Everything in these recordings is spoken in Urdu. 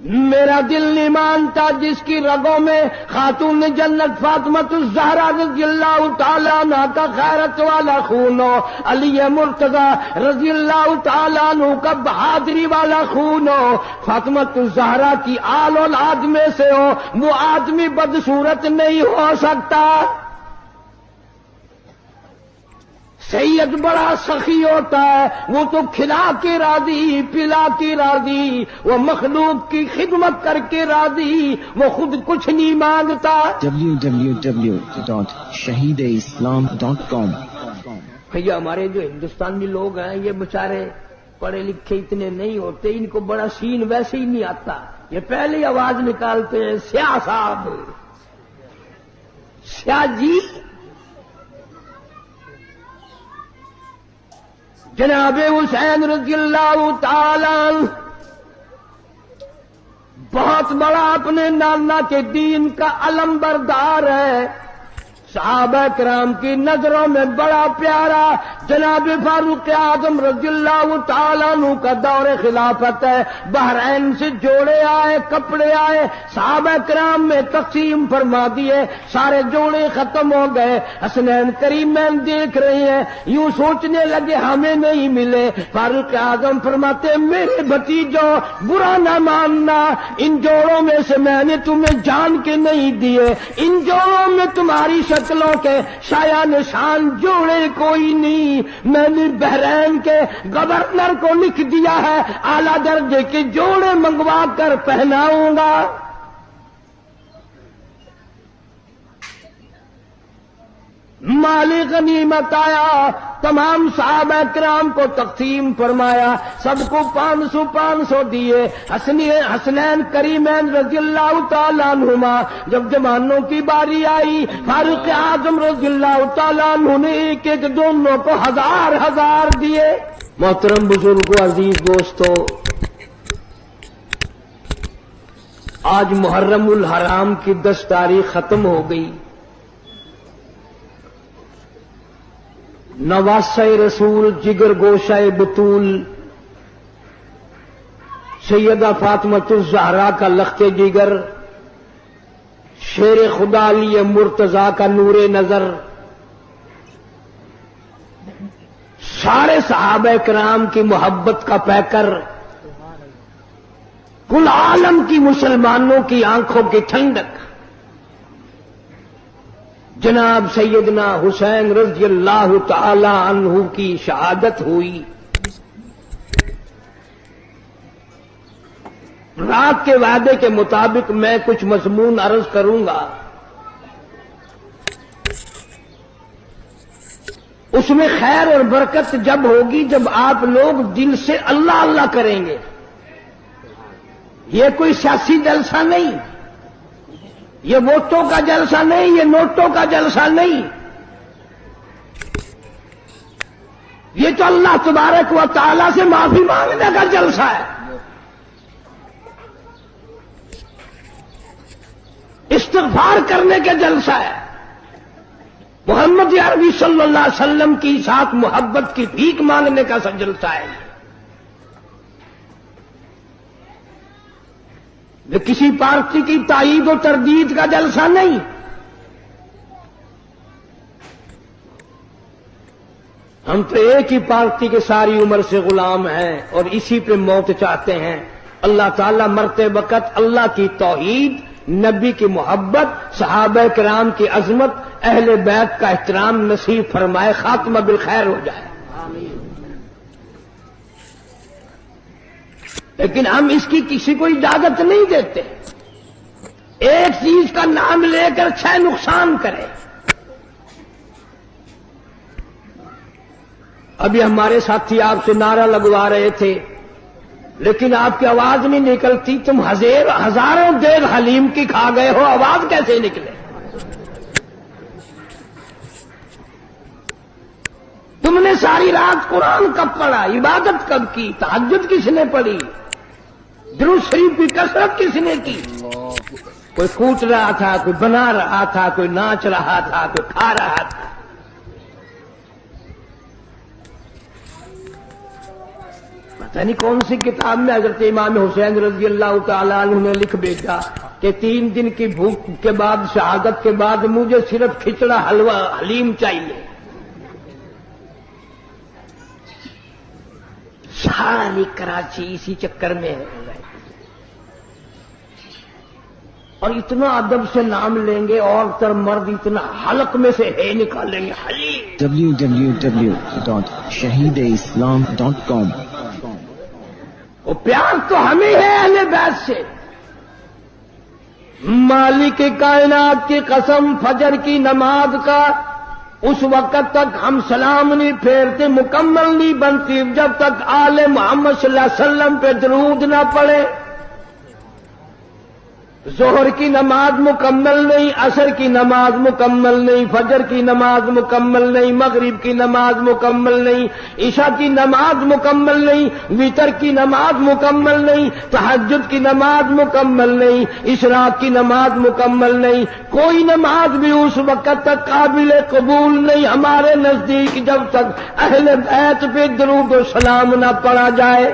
میرا دل نہیں مانتا جس کی رگوں میں خاتون جنت فاطمۃ الزہرا رضی اللہ تعالیٰ عنہ کا غیرت والا خون ہو، علی مرتضی رضی اللہ تعالیٰ عنہ کا بہادری والا خون ہو، فاطمۃ الزہرا کی آل اولاد میں سے ہو، وہ آدمی بدصورت نہیں ہو سکتا۔ سید بڑا سخی ہوتا ہے، وہ تو کھلا کے راضی، پلا کے راضی، وہ مخلوق کی خدمت کر کے راضی، وہ خود کچھ نہیں مانگتا۔ www.shahideislam.com یہ ہمارے جو ہندوستانی لوگ ہیں یہ بےچارے پڑھے لکھے اتنے نہیں ہوتے، ان کو بڑا سین ویسے ہی نہیں آتا، یہ پہلے آواز نکالتے ہیں سیاہ صاحب، سیاہ جی۔ جناب حسین رضی اللہ تعالی عنہ بہت بڑا اپنے نانا کے دین کا علم بردار ہے، صحابہ کرام کی نظروں میں بڑا پیارا۔ جناب فاروق اعظم رضی اللہ تعالیٰ عنہ کا دور خلافت ہے، بحرین سے جوڑے آئے، کپڑے آئے، صحابہ کرام میں تقسیم فرما دیے، سارے جوڑے ختم ہو گئے، حسنین کریمین دیکھ رہے ہیں، یوں سوچنے لگے ہمیں نہیں ملے۔ فاروق اعظم فرماتے میرے بھتیجو برا نہ ماننا، ان جوڑوں میں سے میں نے تمہیں جان کے نہیں دیے، ان جوڑوں میں تمہاری شکلوں کے شایا نشان جوڑے کوئی نہیں، میں نے بحرین کے گورنر کو لکھ دیا ہے اعلی درجے کے جوڑے منگوا کر پہناؤں گا۔ مال غنیمت آیا، تمام صحابہ کرام کو تقسیم فرمایا، سب کو 500 دیے۔ حسنین کریمین رضی اللہ تعالیٰ عنہما جب جوانوں کی باری آئی، فاروق اعظم رضی اللہ تعالیٰ عنہ نے ایک ایک دونوں کو 1000 دیے۔ محترم بزرگوں، عزیز دوستو، آج محرم الحرام کی 10 تاریخ ختم ہو گئی۔ نواسہ رسول، جگر گوشہ بطول، سیدہ فاطمۃ الزہرا کا لخت جگر، شیر خدا علی مرتضی کا نور نظر، سارے صحابہ کرام کی محبت کا پیکر، کل عالم کی مسلمانوں کی آنکھوں کی ٹھنڈک، جناب سیدنا حسین رضی اللہ تعالی عنہ کی شہادت ہوئی۔ رات کے وعدے کے مطابق میں کچھ مضمون عرض کروں گا، اس میں خیر اور برکت جب ہوگی جب آپ لوگ دل سے اللہ اللہ کریں گے۔ یہ کوئی سیاسی جلسہ نہیں، یہ ووٹوں کا جلسہ نہیں، یہ نوٹوں کا جلسہ نہیں، یہ تو اللہ تبارک و تعالی سے معافی مانگنے کا جلسہ ہے، استغفار کرنے کا جلسہ ہے، محمد عربی صلی اللہ علیہ وسلم کی ساتھ محبت کی بھیک مانگنے کا جلسہ ہے۔ یہ کسی پارٹی کی تائید و تردید کا جلسہ نہیں، ہم تو ایک ہی پارٹی کے ساری عمر سے غلام ہیں اور اسی پہ موت چاہتے ہیں۔ اللہ تعالیٰ مرتے وقت اللہ کی توحید، نبی کی محبت، صحابہ کرام کی عظمت، اہل بیت کا احترام نصیب فرمائے، خاتمہ بالخیر ہو جائے۔ لیکن ہم اس کی کسی کو اجازت نہیں دیتے، ایک چیز کا نام لے کر 6 نقصان کرے۔ ابھی ہمارے ساتھی آپ سے نعرہ لگوا رہے تھے، لیکن آپ کی آواز نہیں نکلتی، تم ہزاروں دیر حلیم کی کھا گئے ہو، آواز کیسے نکلے؟ تم نے ساری رات قرآن کب پڑھا، عبادت کب کی، تہجد کس نے پڑھی، درود شریف کی کثرت کس نے کی؟ کوئی کوٹ رہا تھا، کوئی بنا رہا تھا، کوئی ناچ رہا تھا، کوئی کھا رہا تھا۔ پتہ نہیں کون سی کتاب میں حضرت امام حسین رضی اللہ تعالیٰ عنہ نے لکھ بھیجا کہ 3 دن کی بھوک کے بعد، شہادت کے بعد مجھے صرف کھچڑا حلوہ حلیم چاہیے. ساری کراچی اسی چکر میں ہے، اور اتنا ادب سے نام لیں گے، عورت اور مرد اتنا حلق میں سے ہے نکالیں گے. حلیم www.shahideislam.com. وہ پیار تو ہمیں ہے اہل بیت سے. مالک کائنات کی قسم، فجر کی نماز کا اس وقت تک ہم سلام نہیں پھیرتے، مکمل نہیں بنتی جب تک آل محمد صلی اللہ علیہ وسلم پہ درود نہ پڑے. ظہر کی نماز مکمل نہیں، عصر کی نماز مکمل نہیں، فجر کی نماز مکمل نہیں، مغرب کی نماز مکمل نہیں، عشاء کی نماز مکمل نہیں، وتر کی نماز مکمل نہیں، تہجد کی نماز مکمل نہیں، اشراق کی نماز مکمل نہیں. کوئی نماز بھی اس وقت تک قابل قبول نہیں ہمارے نزدیک جب تک اہل بیت پہ درود و سلام نہ پڑھا جائے.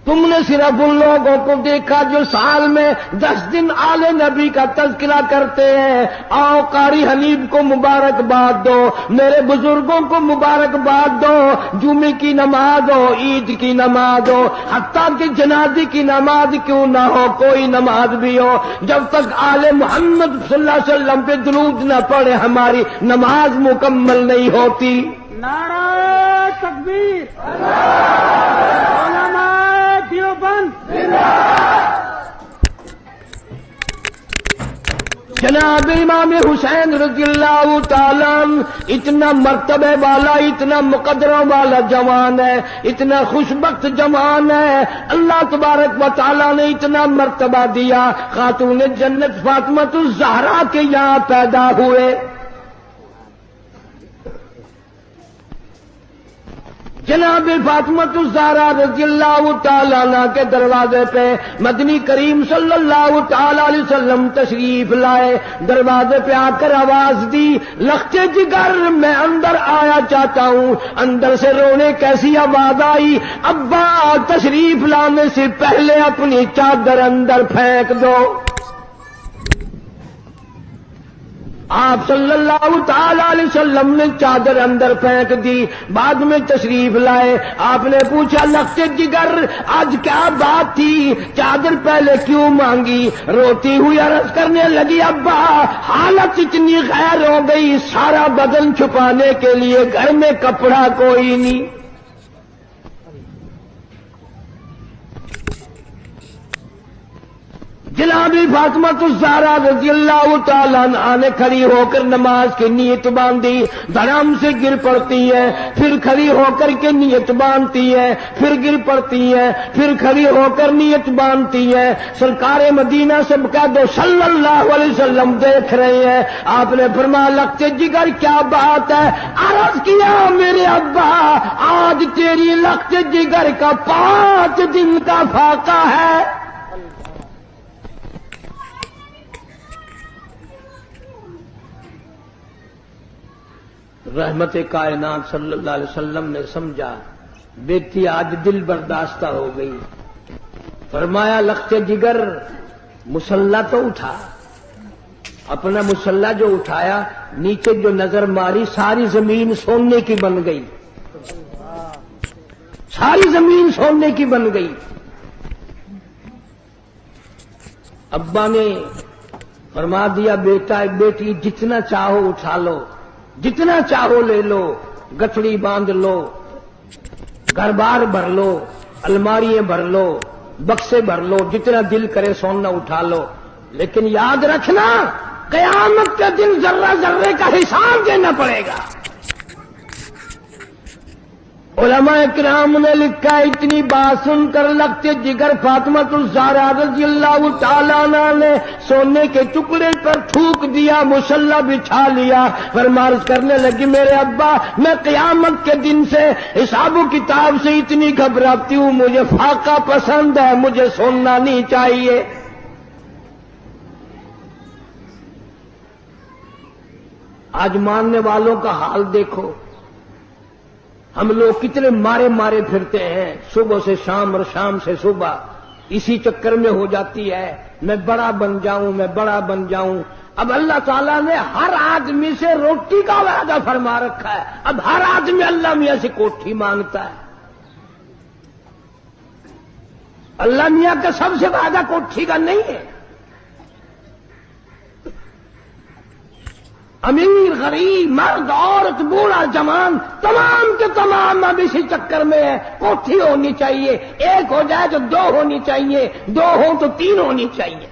تم نے صرف ان لوگوں کو دیکھا جو سال میں 10 دن آل نبی کا تذکرہ کرتے ہیں. آؤ قاری حنیف کو مبارکباد دو، میرے بزرگوں کو مبارکباد دو. جمعے کی نماز ہو، عید کی نماز ہو، حتیٰ کہ جنازے کی نماز کیوں نہ ہو، کوئی نماز بھی ہو، جب تک آل محمد صلی اللہ علیہ وسلم پہ درود نہ پڑے ہماری نماز مکمل نہیں ہوتی. نعرہ تکبیر، علماء دیوبند، جناب امام حسین رضی اللہ تعالیٰ عنہ اتنا مرتبے والا، اتنا مقدروں والا جوان ہے، اتنا خوشبخت جوان ہے. اللہ تبارک و تعالیٰ نے اتنا مرتبہ دیا. خاتون جنت فاطمہ الزہرا کے یہاں پیدا ہوئے. جناب فاطمہ الزہرا رضی اللہ تعالیٰ عنہ کے دروازے پہ مدنی کریم صلی اللہ تعالیٰ علیہ وسلم تشریف لائے. دروازے پہ آ کر آواز دی، لختے جگر میں اندر آیا چاہتا ہوں. اندر سے رونے کیسی آواز آئی، ابا تشریف لانے سے پہلے اپنی چادر اندر پھینک دو. آپ صلی اللہ تعالی علیہ وسلم نے چادر اندر پھینک دی. بعد میں تشریف لائے. آپ نے پوچھا لختے جگر آج کیا بات تھی، چادر پہلے کیوں مانگی؟ روتی ہوئی عرض کرنے لگی، ابا حالت اتنی غیر ہو گئی، سارا بدن چھپانے کے لیے گھر میں کپڑا کوئی نہیں. جناب فاطمہ الزہرا رضی اللہ تعالیٰ عنہا نے کھڑی ہو کر نماز کی نیت باندھی. دھڑام سے گر پڑتی ہے، پھر کھڑی ہو کر کے نیت باندھتی ہے، پھر گر پڑتی ہے، پھر کھڑی ہو کر نیت باندھتی ہے. سرکار مدینہ سب کہہ دو صلی اللہ علیہ وسلم دیکھ رہے ہیں. آپ نے فرمایا لختے جگر کیا بات ہے؟ عرض کیا میرے ابا آج تیری لختے جگر کا 5 دن کا فاقہ ہے. رحمت کائنات صلی اللہ علیہ وسلم نے سمجھا بیٹی آج دل برداشتہ ہو گئی. فرمایا لختے جگر مسلح تو اٹھا. اپنا مسلح جو اٹھایا، نیچے جو نظر ماری ساری زمین سونے کی بن گئی، ساری زمین سونے کی بن گئی. ابا نے فرما دیا بیٹا بیٹی جتنا چاہو اٹھا لو، جتنا چاہو لے لو، گٹھڑی باندھ لو، گھر بار بھر لو، الماریاں بھر لو، بکسے بھر لو، جتنا دل کرے سونا اٹھا لو. لیکن یاد رکھنا قیامت کے دن ذرہ ذرے کا حساب دینا پڑے گا. علماء کرام نے لکھا اتنی بات سن کر لختے جگر فاطمہ الزہرا رضی اللہ تعالیٰ عنہ نے سونے کے ٹکڑے پر تھوک دیا، مسلح بچھا لیا. فرمارش کرنے لگی میرے ابا میں قیامت کے دن سے حساب و کتاب سے اتنی گھبراتی ہوں، مجھے فاقہ پسند ہے، مجھے سونا نہیں چاہیے. آج ماننے والوں کا حال دیکھو. ہم لوگ کتنے مارے مارے پھرتے ہیں، صبح سے شام اور شام سے صبح، اسی چکر میں ہو جاتی ہے میں بڑا بن جاؤں، میں بڑا بن جاؤں۔ اب اللہ تعالیٰ نے ہر آدمی سے روٹی کا وعدہ فرما رکھا ہے، اب ہر آدمی اللہ میاں سے کوٹھی مانگتا ہے۔ اللہ میاں کا سب سے وعدہ کوٹھی کا نہیں ہے۔ امیر غریب مرد عورت بوڑھا جوان تمام کے تمام اب اسی چکر میں ہے، کوٹھی ہونی چاہیے، ایک ہو جائے تو دو ہونی چاہیے، دو ہو تو تین ہونی چاہیے۔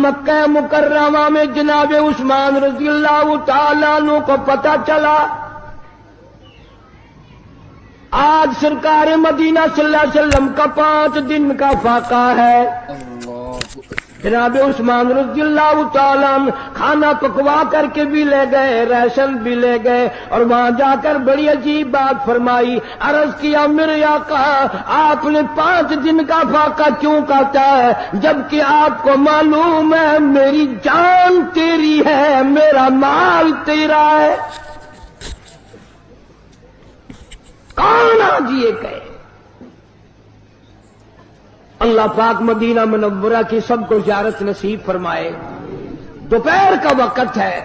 مکہ مکرمہ میں جناب عثمان رضی اللہ تعالیٰ عنہ کو پتہ چلا آج سرکار مدینہ صلی اللہ علیہ وسلم کا 5 دن کا فاقہ ہے۔ جناب عثمان رضی اللہ تعالیٰ عنہ کھانا پکوا کر کے بھی لے گئے، راشن بھی لے گئے، اور وہاں جا کر بڑی عجیب بات فرمائی، عرض کیا میرے آقا آپ نے 5 دن کا فاقہ کیوں کہتا ہے، جبکہ آپ کو معلوم ہے میری جان تیری ہے، میرا مال تیرا ہے۔ کون آج یہ کہے؟ اللہ پاک مدینہ منورہ کی سب کو زیارت نصیب فرمائے۔ دوپہر کا وقت ہے،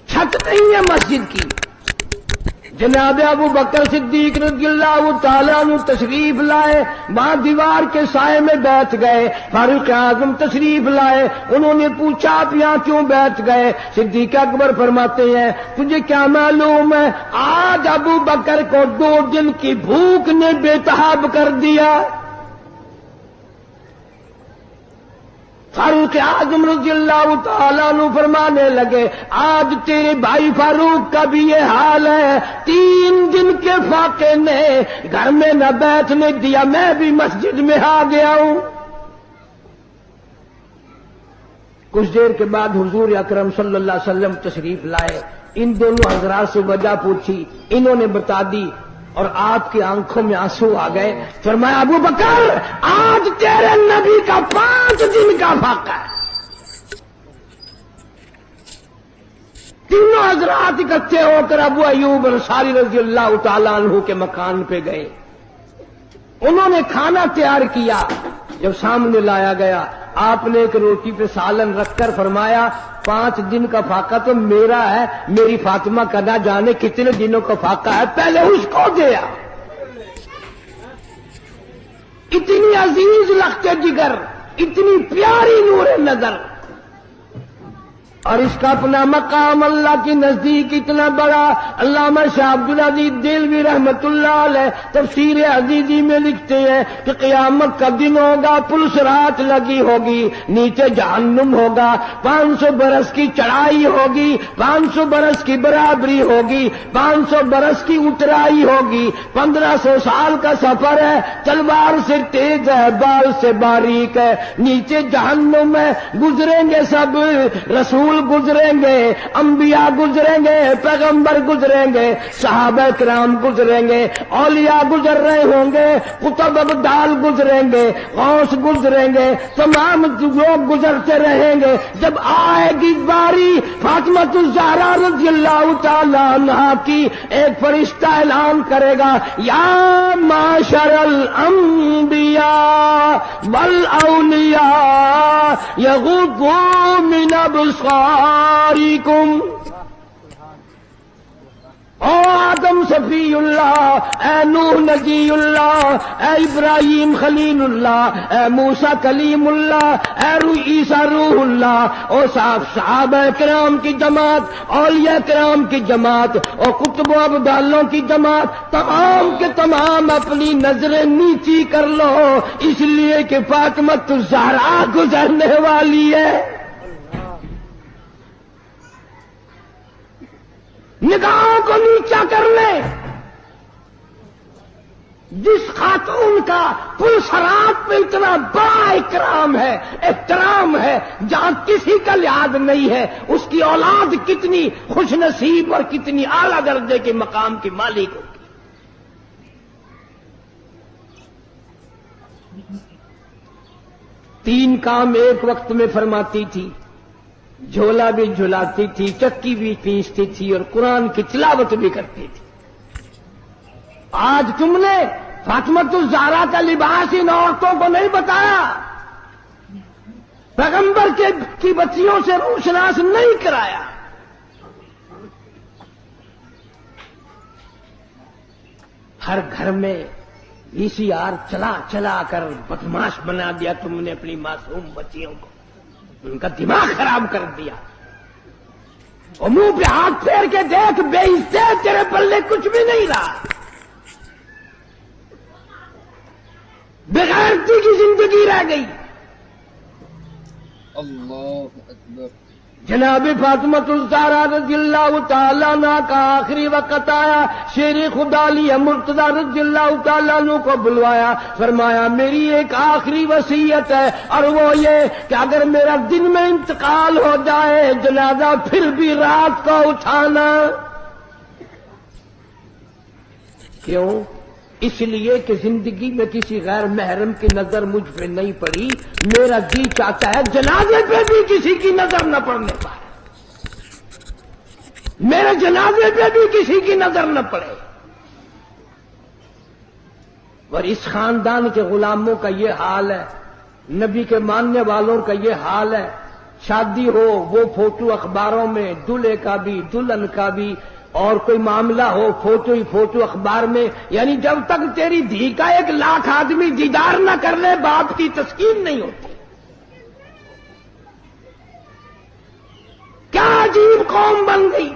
چھت نہیں ہے مسجد کی۔ جناب ابو بکر صدیق رضی اللہ تعالیٰ عنہ تشریف لائے، وہاں دیوار کے سائے میں بیٹھ گئے۔ فاروق اعظم تشریف لائے، انہوں نے پوچھا آپ یہاں کیوں بیٹھ گئے؟ صدیق اکبر فرماتے ہیں تجھے کیا معلوم ہے آج ابو بکر کو 2 دن کی بھوک نے بے تاب کر دیا۔ فاروق اعظم رضی اللہ تعالیٰ عنہ فرمانے لگے آج تیرے بھائی فاروق کا بھی یہ حال ہے، 3 دن کے فاقے نے گھر میں نہ بیٹھنے دیا، میں بھی مسجد میں آ گیا ہوں۔ کچھ دیر کے بعد حضور اکرم صلی اللہ علیہ وسلم تشریف لائے، ان دونوں حضرات سے وجہ پوچھی، انہوں نے بتا دی، اور آپ کی آنکھوں میں آنسو آ گئے۔ فرمایا ابو بکر آج تیرے نبی کا 5 دن کا فاقہ ہے۔ تینوں حضرات اکٹھے ہو کر ابو ایوب انصاری رضی اللہ تعالیٰ عنہ کے مکان پہ گئے، انہوں نے کھانا تیار کیا۔ جب سامنے لایا گیا آپ نے ایک روٹی پہ سالن رکھ کر فرمایا 5 دن کا فاقہ تو میرا ہے، میری فاطمہ کا نہ جانے کتنے دنوں کا فاقہ ہے، پہلے اس کو دیا۔ اتنی عزیز لخت جگر، اتنی پیاری نور نظر، اور اس کا اپنا مقام اللہ کے نزدیک اتنا بڑا۔ علامہ شاہ عبد العزیز دہلوی رحمت اللہ علیہ تفسیر عزیزی میں لکھتے ہیں کہ قیامت کا دن ہوگا، پلسرات لگی ہوگی، نیچے جہنم ہوگا، 500 برس کی چڑھائی ہوگی، 500 برس کی برابری ہوگی، 500 برس کی اترائی ہوگی، 1500 سال کا سفر ہے، تلوار سے تیز ہے، بال سے باریک ہے، نیچے جہنم ہے، گزریں گے سب، رسول گزریں گے، انبیاء گزریں گے، پیغمبر گزریں گے، صحابہ کرام گزریں گے، اولیاء گزر رہے ہوں گے، قطب ابدال گزریں گے، غوث گزریں گے، تمام لوگ گزرتے رہیں گے۔ جب آئے گی باری فاطمہ الزہرا رضی اللہ تعالی عنہا کی، ایک فرشتہ اعلان کرے گا یا معاشر الانبیاء والاولیاء یغضوا من ابصارکم۔ او آدم صفی اللہ، اے نوح نجی اللہ، اے ابراہیم خلیل اللہ، اے موسیٰ کلیم اللہ، اے عیسیٰ روح اللہ، او صحابہ کرام کی جماعت، اولیاء کرام کی جماعت، اور قطب و ابدالوں کی جماعت، تمام کے تمام اپنی نظریں نیچی کر لو، اس لیے کہ فاطمہ الزہرا گزرنے والی ہے۔ نگاہوں کو نیچا کر لیں۔ جس خاتون کا پلسرات پہ اتنا بڑا اکرام ہے، احترام ہے، جہاں کسی کا لحاظ نہیں ہے، اس کی اولاد کتنی خوش نصیب اور کتنی اعلیٰ درجے کے مقام کی مالک ہوگی۔ تین کام ایک وقت میں فرماتی تھی، جھولا بھی جھلاتی تھی، چکی بھی پیستی تھی اور قرآن کی تلاوت بھی کرتی تھی۔ آج تم نے فاطمۃ الزہرا کا لباس ان عورتوں کو نہیں بتایا، پیغمبر کی بچیوں سے روشناس نہیں کرایا۔ ہر گھر میں VCR چلا چلا کر بدماش بنا دیا تم نے اپنی معصوم بچیوں کو، ان کا دماغ خراب کر دیا۔ اور منہ پہ ہاتھ پھیر کے دیکھ، بے عزتے تیرے پلے کچھ بھی نہیں رہا، بغیرتی کی زندگی رہ گئی۔ اللہ اکبر۔ جناب فاطمۃ الزہرا رضی اللہ تعالیٰ عنہ کا آخری وقت آیا، شیر خدا علی مرتضیٰ رضی اللہ تعالیٰ عنہ کو بلوایا، فرمایا میری ایک آخری وصیت ہے، اور وہ یہ کہ اگر میرا دن میں انتقال ہو جائے جنازہ پھر بھی رات کو اٹھانا۔ کیوں؟ اس لیے کہ زندگی میں کسی غیر محرم کی نظر مجھ پہ نہیں پڑی، میرا جی چاہتا ہے جنازے پہ بھی کسی کی نظر نہ پڑنے پائے، میرے جنازے پہ بھی کسی کی نظر نہ پڑے۔ اور اس خاندان کے غلاموں کا یہ حال ہے، نبی کے ماننے والوں کا یہ حال ہے، شادی ہو وہ فوٹو اخباروں میں، دلہے کا بھی دلہن کا بھی، اور کوئی معاملہ ہو فوٹو ہی فوٹو اخبار میں، یعنی جب تک تیری دھی کا 1,00,000 آدمی دیدار نہ کر لے باپ کی تسکین نہیں ہوتی۔ کیا عجیب قوم بن گئی۔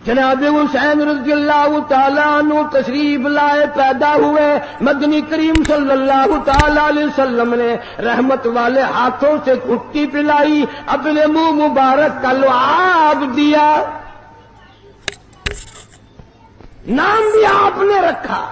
جناب حسین رضی اللہ تعالیٰ عنہ تشریف لائے، پیدا ہوئے، مدنی کریم صلی اللہ تعالیٰ علیہ وسلم نے رحمت والے ہاتھوں سے گھٹی پلائی، اپنے منہ مبارک کا لعاب دیا، نام بھی آپ نے رکھا۔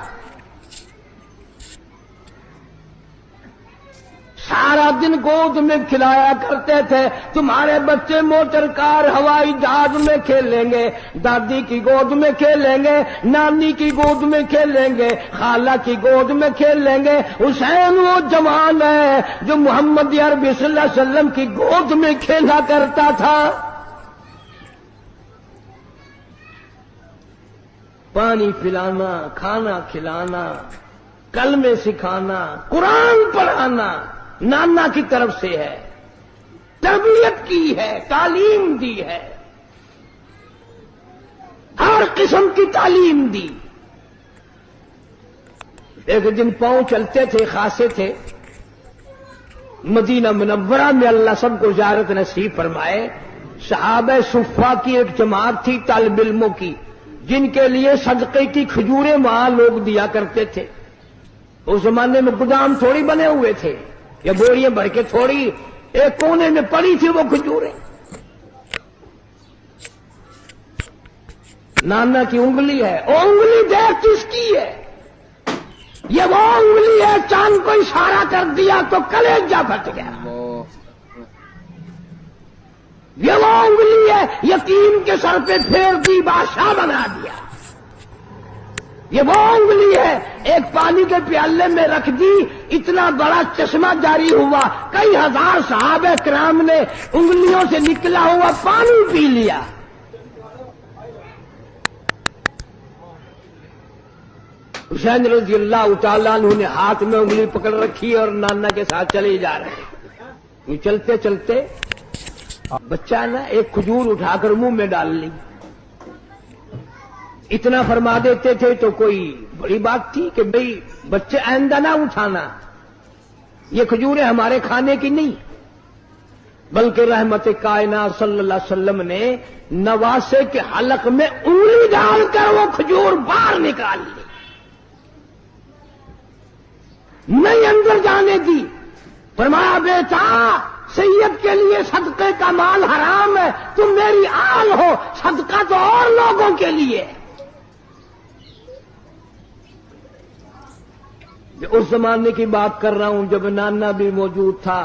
سارا دن گود میں کھلایا کرتے تھے، تمہارے بچے موٹر کار ہوائی جہاز میں کھیلیں گے، دادی کی گود میں کھیلیں گے، نانی کی گود میں کھیلیں گے، خالہ کی گود میں کھیلیں گے۔ حسین وہ جوان ہے جو محمد عربی صلی اللہ علیہ وسلم کی گود میں کھیلا کرتا تھا۔ پانی پلانا، کھانا کھلانا، کلمے سکھانا، قرآن پڑھانا نانا کی طرف سے ہے، تربیت کی ہے، تعلیم دی ہے، ہر قسم کی تعلیم دی۔ ایک دن پاؤں چلتے تھے، خاصے تھے، مدینہ منورہ میں اللہ سب کو زیارت نصیب فرمائے۔ صحابہ صفہ کی ایک جماعت تھی طالب علموں کی، جن کے لیے صدقے کی کھجوریں وہاں لوگ دیا کرتے تھے۔ اس زمانے میں گودام تھوڑی بنے ہوئے تھے، یا بوریاں بھر کے تھوڑی، ایک کونے میں پڑی تھی وہ کھجوریں۔ نانا کی انگلی ہے، وہ انگلی دیکھ کس کی ہے؟ یہ وہ انگلی ہے، چاند کو اشارہ کر دیا تو کلیجہ پھٹ گیا۔ یہ وہ انگلی ہے، یتیم کے سر پہ پھیر دی بادشاہ بنا دیا۔ یہ وہ انگلی ہے، ایک پانی کے پیالے میں رکھ دی، اتنا بڑا چشمہ جاری ہوا، کئی ہزار صحابہ کرام نے انگلیوں سے نکلا ہوا پانی پی لیا۔ حسین رضی اللہ تعالیٰ عنہ نے ہاتھ میں انگلی پکڑ رکھی اور نانا کے ساتھ چلے جا رہے ہیں۔ چلتے چلتے بچہ نا ایک کھجور اٹھا کر منہ میں ڈال لی۔ اتنا فرما دیتے تھے تو کوئی بڑی بات تھی کہ بھئی بچے آئندہ نہ اٹھانا، یہ کھجوریں ہمارے کھانے کی نہیں، بلکہ رحمت کائنات صلی اللہ علیہ وسلم نے نواسے کے حلق میں انگلی ڈال کر وہ کھجور باہر نکال لی، نہیں اندر جانے دی۔ فرمایا بیٹا سید کے لیے صدقے کا مال حرام ہے، تم میری آل ہو، صدقہ تو اور لوگوں کے لیے۔ اس زمانے کی بات کر رہا ہوں جب نانا بھی موجود تھا،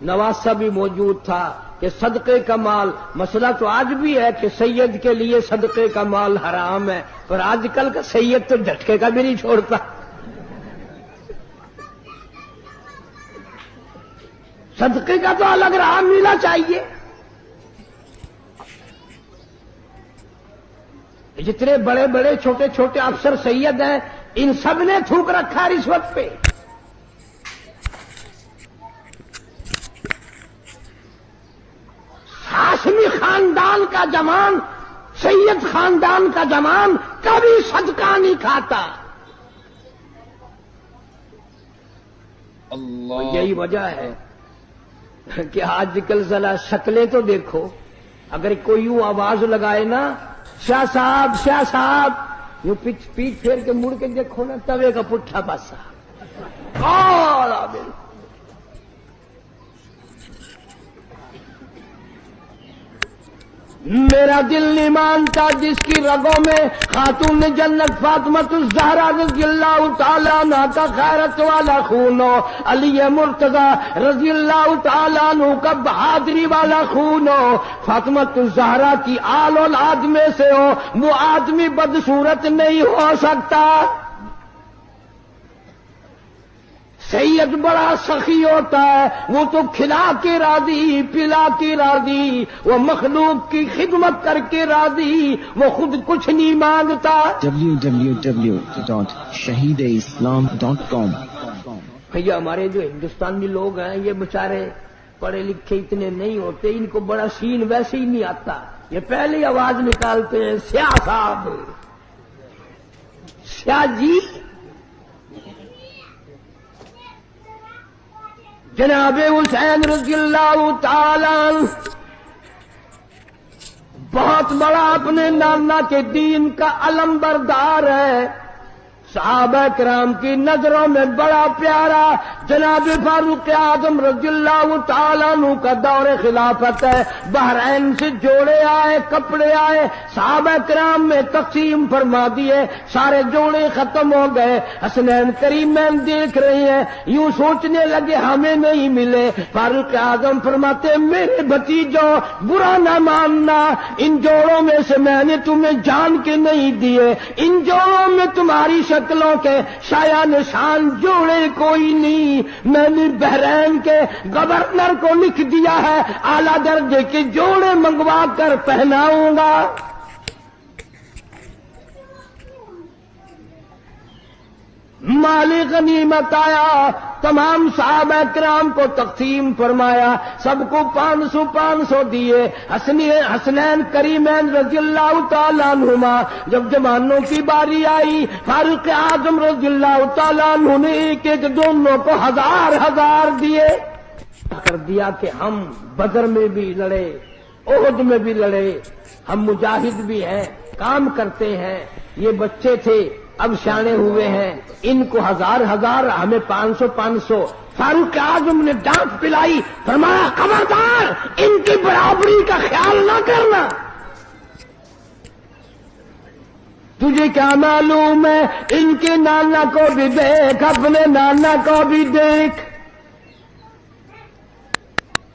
نواسا بھی موجود تھا، کہ صدقے کا مال، مسئلہ تو آج بھی ہے کہ سید کے لیے صدقے کا مال حرام ہے، پر آج کل کا سید تو جھٹکے کا بھی نہیں چھوڑتا۔ صدقے کا تو الگ رہا ملنا چاہیے. جتنے بڑے بڑے چھوٹے چھوٹے افسر سید ہیں ان سب نے تھوک رکھا رشوت پہ. ہاشمی خاندان کا جوان، سید خاندان کا جوان کبھی صدقہ نہیں کھاتا. یہی وجہ ہے کہ آج کل ذرا شکلیں تو دیکھو. اگر کوئی یوں آواز لگائے نا شاہ صاحب یوں پیٹ پھیر کے مڑ کے دیکھو نا توے کا پٹھا پاسا. میرا دل نہیں مانتا جس کی رگوں میں خاتون جنت فاطمۃ الزہرا رضی اللہ تعالیٰ عنہ کا خیرت والا خون ہو، علی مرتضی رضی اللہ تعالیٰ عنہ کا بہادری والا خون ہو، فاطمۃ الزہرا کی آل اولاد میں سے ہو، وہ آدمی بدصورت نہیں ہو سکتا. سید بڑا سخی ہوتا ہے، وہ تو کھلا کے راضی، پلا کے راضی، وہ مخلوق کی خدمت کر کے راضی، وہ خود کچھ نہیں مانگتا. www.shahideislam.com بھیا ہمارے جو ہندوستانی لوگ ہیں یہ بیچارے پڑھے لکھے اتنے نہیں ہوتے، ان کو بڑا سین ویسے ہی نہیں آتا. یہ پہلی آواز نکالتے ہیں سیاہ صاحب، سیاہ جی. جناب حسین رضی اللہ تعالی بہت بڑا اپنے نانا کے دین کا علم بردار ہے، صحابہ کرام کی نظروں میں بڑا پیارا. جناب فاروق اعظم رضی اللہ تعالیٰ عنہ کا دور خلافت ہے. بحرین سے جوڑے آئے، کپڑے آئے، صحابہ کرام میں تقسیم فرما دیے، سارے جوڑے ختم ہو گئے. حسنین کریمین دیکھ رہے ہیں، یوں سوچنے لگے ہمیں نہیں ملے. فاروق اعظم فرماتے میرے بھتیجو برا نہ ماننا، ان جوڑوں میں سے میں نے تمہیں جان کے نہیں دیے، ان جوڑوں میں تمہاری شکلوں کے شایا نشان جوڑے کوئی نہیں. میں نے بحرین کے گورنر کو لکھ دیا ہے اعلیٰ درجے کے جوڑے منگوا کر پہناؤں گا. مال غنیمت آیا، تمام صحابہ کرام کو تقسیم فرمایا، سب کو 500 دیے. حسنین کریمین رضی اللہ تعالیٰ عنہما جب جوانوں کی باری آئی، فاروق اعظم رضی اللہ تعالیٰ عنہ نے ایک ایک دونوں کو 1000 دیے. کر دیا کہ ہم بدر میں بھی لڑے، احد میں بھی لڑے، ہم مجاہد بھی ہیں، کام کرتے ہیں. یہ بچے تھے اب سیانے ہوئے ہیں، ان کو 1000 ہمیں 500. فاروق اعظم نے ڈانٹ پلائی، فرمایا خبردار ان کی برابری کا خیال نہ کرنا. تجھے کیا معلوم ہے، ان کے نانا کو بھی دیکھ، اپنے نانا کو بھی دیکھ.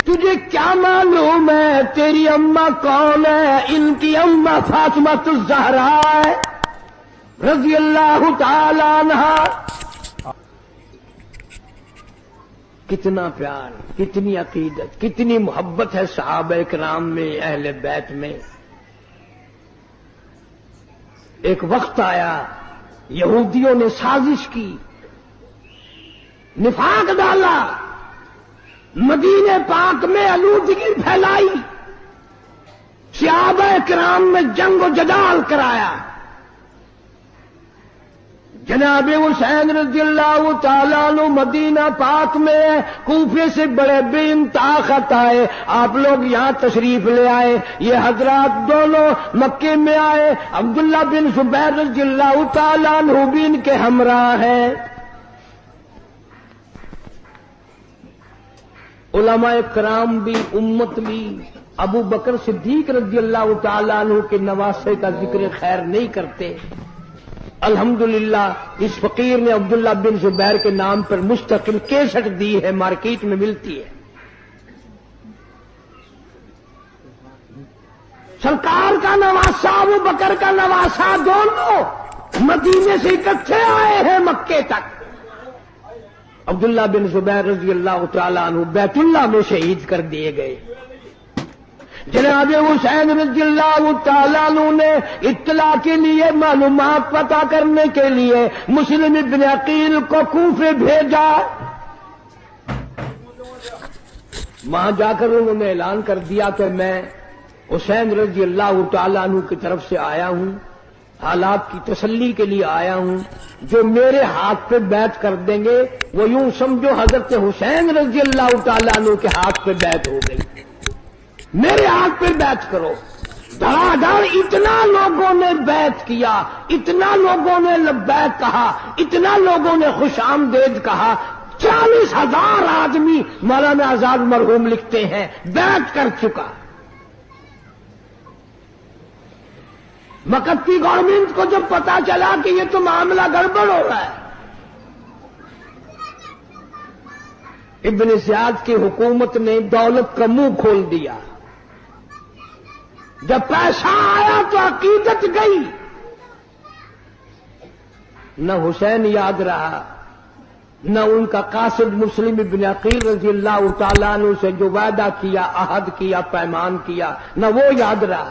تجھے کیا معلوم ہے تیری اماں کون ہے؟ ان کی اماں فاطمۃ الزہرا ہے رضی اللہ تعالی عنہا. کتنا پیار، کتنی عقیدت، کتنی محبت ہے صحابہ کرام میں، اہل بیت میں. ایک وقت آیا یہودیوں نے سازش کی، نفاق ڈالا، مدینے پاک میں آلودگی پھیلائی، صحابہ کرام میں جنگ و جدال کرایا. جناب حسین رضی اللہ تعالیٰ عنہ مدینہ پاک میں کوفے سے بڑے بے انتہا خط آئے، آپ لوگ یہاں تشریف لے آئے. یہ حضرات دونوں مکے میں آئے، عبداللہ بن زبیر رضی اللہ تعالیٰ عنہ بھی ان کے ہمراہ ہیں. علماء کرام بھی، امت بھی. ابو بکر صدیق رضی اللہ تعالیٰ عنہ کے نواسے کا ذکر خیر نہیں کرتے. الحمدللہ اس فقیر نے عبداللہ بن زبیر کے نام پر مستقل کیسٹ دی ہے، مارکیٹ میں ملتی ہے. سرکار کا نواسا، ابو بکر کا نواسا، دونوں مدینے سے اکٹھے آئے ہیں مکے تک. عبداللہ بن زبیر رضی اللہ تعالیٰ عنہ بیت اللہ میں شہید کر دیے گئے. جناب حسین رضی اللہ تعالیٰ عنہ نے اطلاع کے لیے معلومات پتہ کرنے کے لیے مسلم ابن عقیل کو کوفے بھیجا. وہاں جا کر انہوں نے اعلان کر دیا کہ میں حسین رضی اللہ تعالیٰ عنہ کی طرف سے آیا ہوں، حالات کی تسلی کے لیے آیا ہوں. جو میرے ہاتھ پہ بیعت کر دیں گے وہ یوں سمجھو حضرت حسین رضی اللہ تعالیٰ عنہ کے ہاتھ پہ بیعت ہو گئی. میرے ہاتھ پہ بیعت کرو. دھڑا دھڑ اتنا لوگوں نے بیعت کیا، اتنا لوگوں نے لبیک کہا، اتنا لوگوں نے خوش آمدید کہا. 40,000 آدمی مولانا آزاد مرحوم لکھتے ہیں بیعت کر چکا. مکتی گورنمنٹ کو جب پتا چلا کہ یہ تو معاملہ گڑبڑ ہو رہا ہے، ابن زیاد کی حکومت نے دولت کا منہ کھول دیا. جب پیسہ آیا تو عقیدت گئی. نہ حسین یاد رہا، نہ ان کا قاصد مسلم ابن عقیل رضی اللہ تعالیٰ عنہ سے جو وعدہ کیا، عہد کیا، پیمان کیا، نہ وہ یاد رہا.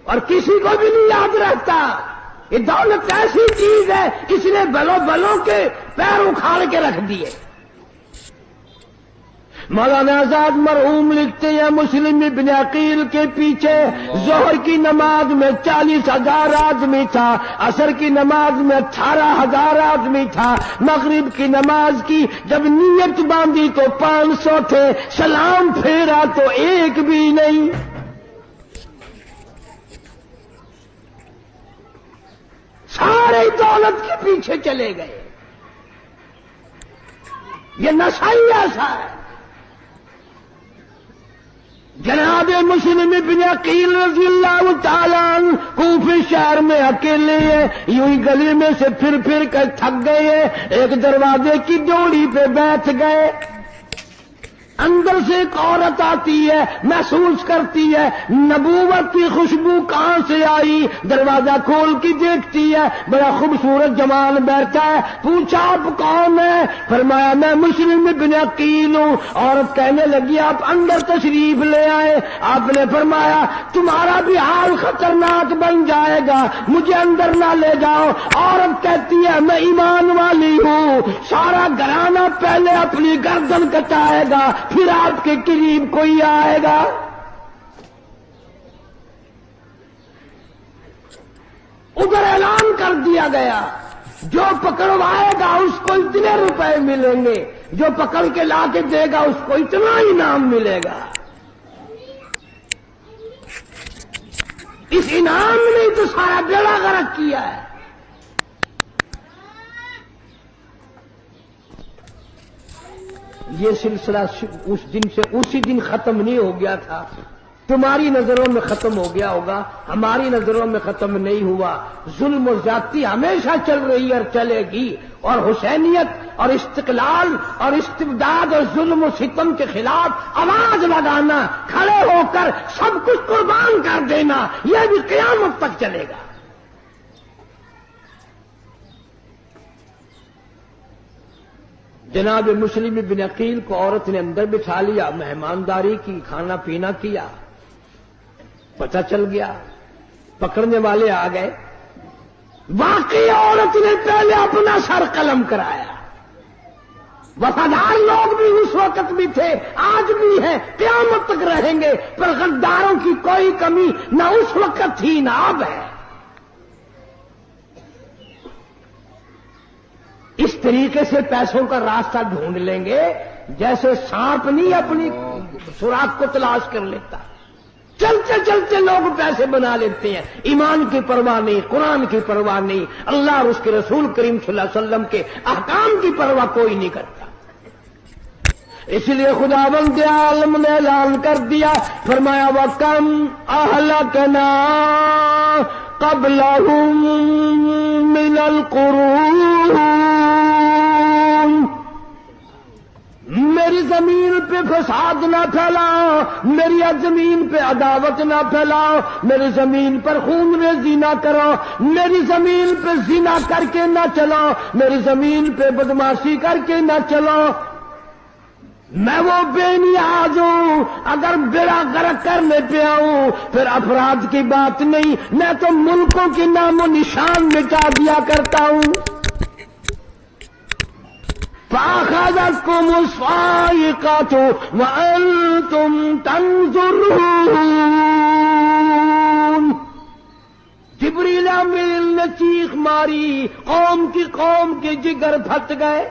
اور کسی کو بھی نہیں یاد رہتا. یہ دولت ایسی چیز ہے، اس نے بلوں کے پیر اکھاڑ کے رکھ دیے. مولانا آزاد مرحوم لکھتے ہیں مسلم ابن عقیل کے پیچھے ظہر کی نماز میں 40,000 آدمی تھا، عصر کی نماز میں 18,000 آدمی تھا، مغرب کی نماز کی جب نیت باندھی تو 500 تھے، سلام پھیرا تو ایک بھی نہیں. سارے دولت کے پیچھے چلے گئے. یہ نشہ ہی ایسا ہے. جناب مسلم ابن عقیل رضی اللہ تعالیٰ عنہ کوفے شہر میں اکیلے ہیں، یوں ہی گلی میں سے پھر کر تھک گئے ہیں. ایک دروازے کی ڈوری پہ بیٹھ گئے. اندر سے ایک عورت آتی ہے، محسوس کرتی ہے نبوت کی خوشبو کہاں سے آئی. دروازہ کھول کے دیکھتی ہے، بڑا خوبصورت جوان بیٹھا ہے. پوچھا آپ کون ہے؟ فرمایا میں مسلم ابن عقیل ہوں. عورت کہنے لگی آپ اندر تشریف لے آئے. آپ نے فرمایا تمہارا بھی حال خطرناک بن جائے گا، مجھے اندر نہ لے جاؤ. عورت کہتی ہے میں ایمان والی ہوں، سارا گھرانہ پہلے اپنی گردن کٹائے گا پھر آپ کے قریب کوئی آئے گا. ادھر اعلان کر دیا گیا جو پکڑوائے گا اس کو اتنے روپے ملیں گے، جو پکڑ کے لا کے دے گا اس کو اتنا انعام ملے گا. اس انعام نے تو سارا بیڑا غرق کیا ہے. یہ سلسلہ اسی دن ختم نہیں ہو گیا تھا. تمہاری نظروں میں ختم ہو گیا ہوگا، ہماری نظروں میں ختم نہیں ہوا. ظلم و زیادتی ہمیشہ چل رہی اور چلے گی. اور حسینیت اور استقلال اور استبداد اور ظلم و ستم کے خلاف آواز لگانا، کھڑے ہو کر سب کچھ قربان کر دینا، یہ بھی قیامت تک چلے گا. جناب مسلم بن عقیل کو عورت نے اندر بٹھا لیا، مہمانداری کی، کھانا پینا کیا. پتہ چل گیا، پکڑنے والے آ گئے. واقعی عورت نے پہلے اپنا سر قلم کرایا. وفادار لوگ بھی اس وقت بھی تھے، آج بھی ہیں، قیامت تک رہیں گے. پر غداروں کی کوئی کمی نہ اس وقت تھی نہ اب ہے. اس طریقے سے پیسوں کا راستہ ڈھونڈ لیں گے جیسے سانپ نہیں اپنی سوراخ کو تلاش کر لیتا. چلتے چلتے لوگ پیسے بنا لیتے ہیں. ایمان کی پرواہ نہیں، قرآن کی پرواہ نہیں، اللہ اور اس کے رسول کریم صلی اللہ علیہ وسلم کے احکام کی پرواہ کوئی نہیں کرتا. اس لیے خداوند عالم نے اعلان کر دیا، فرمایا وَكَمْ أَهْلَكْنَا قَبْلَهُمْ مِنَ الْقُرُونِ. میری زمین پہ فساد نہ پھیلاؤ، میری زمین پہ عداوت نہ پھیلاؤ، میری زمین پر خون ریزی نہ کرو، میری زمین پہ زنا کر کے نہ چلو، میری زمین پہ بدماشی کر کے نہ چلو۔ میں وہ بے نیاز ہوں، اگر بیڑا غرق کرنے پہ آؤں پھر افراد کی بات نہیں، میں تو ملکوں کے نام و نشان مٹا دیا کرتا ہوں۔ فَأَخَذَتْكُمُ الصَّاعِقَةُ وَأَنْتُمْ تَنظُرُونَ۔ جبریل امین نے چیخ ماری، قوم کے جگر پھٹ گئے۔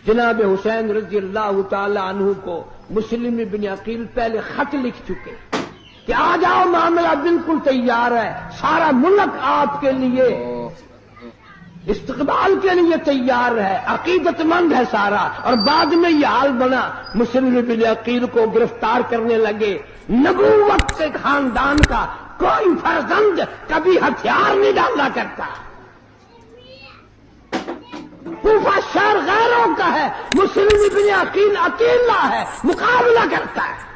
جناب حسین رضی اللہ تعالی عنہ کو مسلم بن عقیل پہلے خط لکھ چکے کہ آ جاؤ، معاملہ بالکل تیار ہے، سارا ملک آپ کے لیے استقبال کے لیے تیار ہے، عقیدت مند ہے سارا۔ اور بعد میں یہ حال بنا، مسلم بن عقیل کو گرفتار کرنے لگے۔ نبوت کے خاندان کا کوئی فرزند کبھی ہتھیار نہیں ڈالا کرتا، کوفہ شہر غیروں کا ہے، مسلم بن عقیل اکیلا ہے، مقابلہ کرتا ہے۔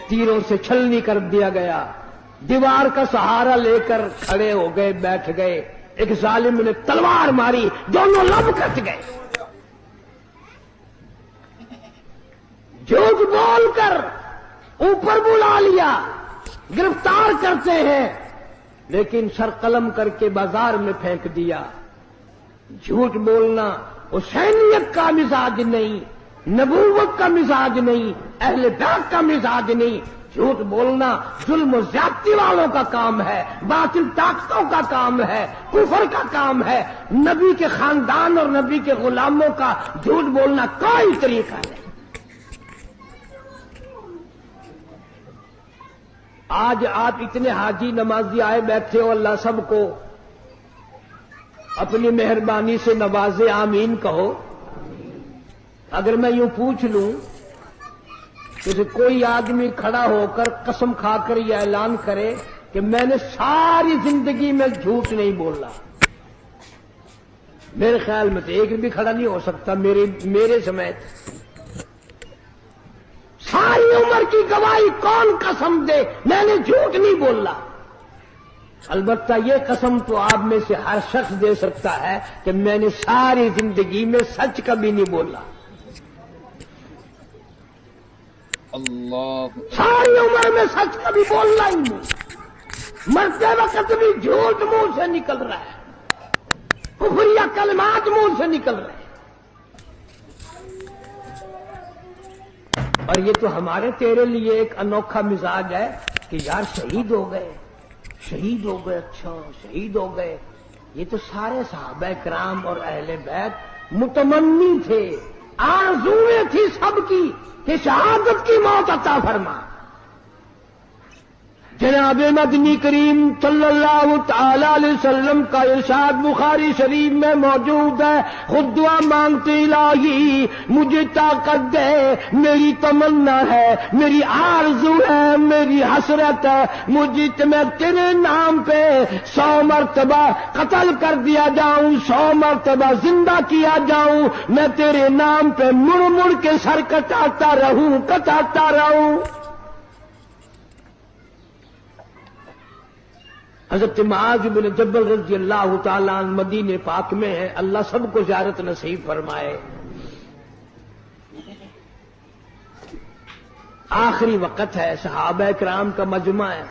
تیروں سے چھلنی کر دیا گیا، دیوار کا سہارا لے کر کھڑے ہو گئے، بیٹھ گئے۔ ایک ظالم نے تلوار ماری، دونوں لب کٹ گئے۔ جھوٹ بول کر اوپر بلا لیا، گرفتار کرتے ہیں لیکن سر قلم کر کے بازار میں پھینک دیا۔ جھوٹ بولنا حسینیت کا مزاج نہیں، نبوت کا مزاج نہیں، اہل بیت کا مزاج نہیں۔ جھوٹ بولنا ظلم و زیادتی والوں کا کام ہے، باطل طاقتوں کا کام ہے، کفر کا کام ہے۔ نبی کے خاندان اور نبی کے غلاموں کا جھوٹ بولنا کوئی طریقہ نہیں۔ آج آپ اتنے حاجی نمازی آئے بیٹھے ہو، اللہ سب کو اپنی مہربانی سے نوازے، آمین کہو۔ اگر میں یوں پوچھ لوں کہ کوئی آدمی کھڑا ہو کر قسم کھا کر یہ اعلان کرے کہ میں نے ساری زندگی میں جھوٹ نہیں بولا، میرے خیال میں تو ایک بھی کھڑا نہیں ہو سکتا میرے سمیت۔ ساری عمر کی گواہی کون قسم دے میں نے جھوٹ نہیں بولا؟ البتہ یہ قسم تو آپ میں سے ہر شخص دے سکتا ہے کہ میں نے ساری زندگی میں سچ کبھی نہیں بولا۔ اللہ، ساری عمر میں سچ کبھی بولنا ہی نہیں، مرتے وقت بھی جھوٹ منہ سے نکل رہا ہے، کفریہ کلمات منہ سے نکل رہے ہیں۔ اور یہ تو ہمارے تیرے لیے ایک انوکھا مزاج ہے کہ یار شہید ہو گئے، اچھا شہید ہو گئے۔ یہ تو سارے صحابہ کرام اور اہل بیت متمنی تھے، آرزویں تھی سب کی کہ شہادت کی موت عطا فرما۔ جناب مدنی کریم صلی اللہ تعالی علیہ وسلم کا ارشاد بخاری شریف میں موجود ہے، خود دعا مانگتے الہی مجھے طاقت دے، میری تمنا ہے، میری آرزو ہے، میری حسرت ہے، مجھے میں تیرے نام پہ 100 مرتبہ قتل کر دیا جاؤں، 100 مرتبہ زندہ کیا جاؤں، میں تیرے نام پہ مڑ مڑ کے سر کٹاتا رہوں۔ حضرت معاذ بن جبل رضی اللہ تعالیٰ عنہ مدینے پاک میں ہے، اللہ سب کو زیارت نصیب فرمائے۔ آخری وقت ہے، صحابہ کرام کا مجمع ہے،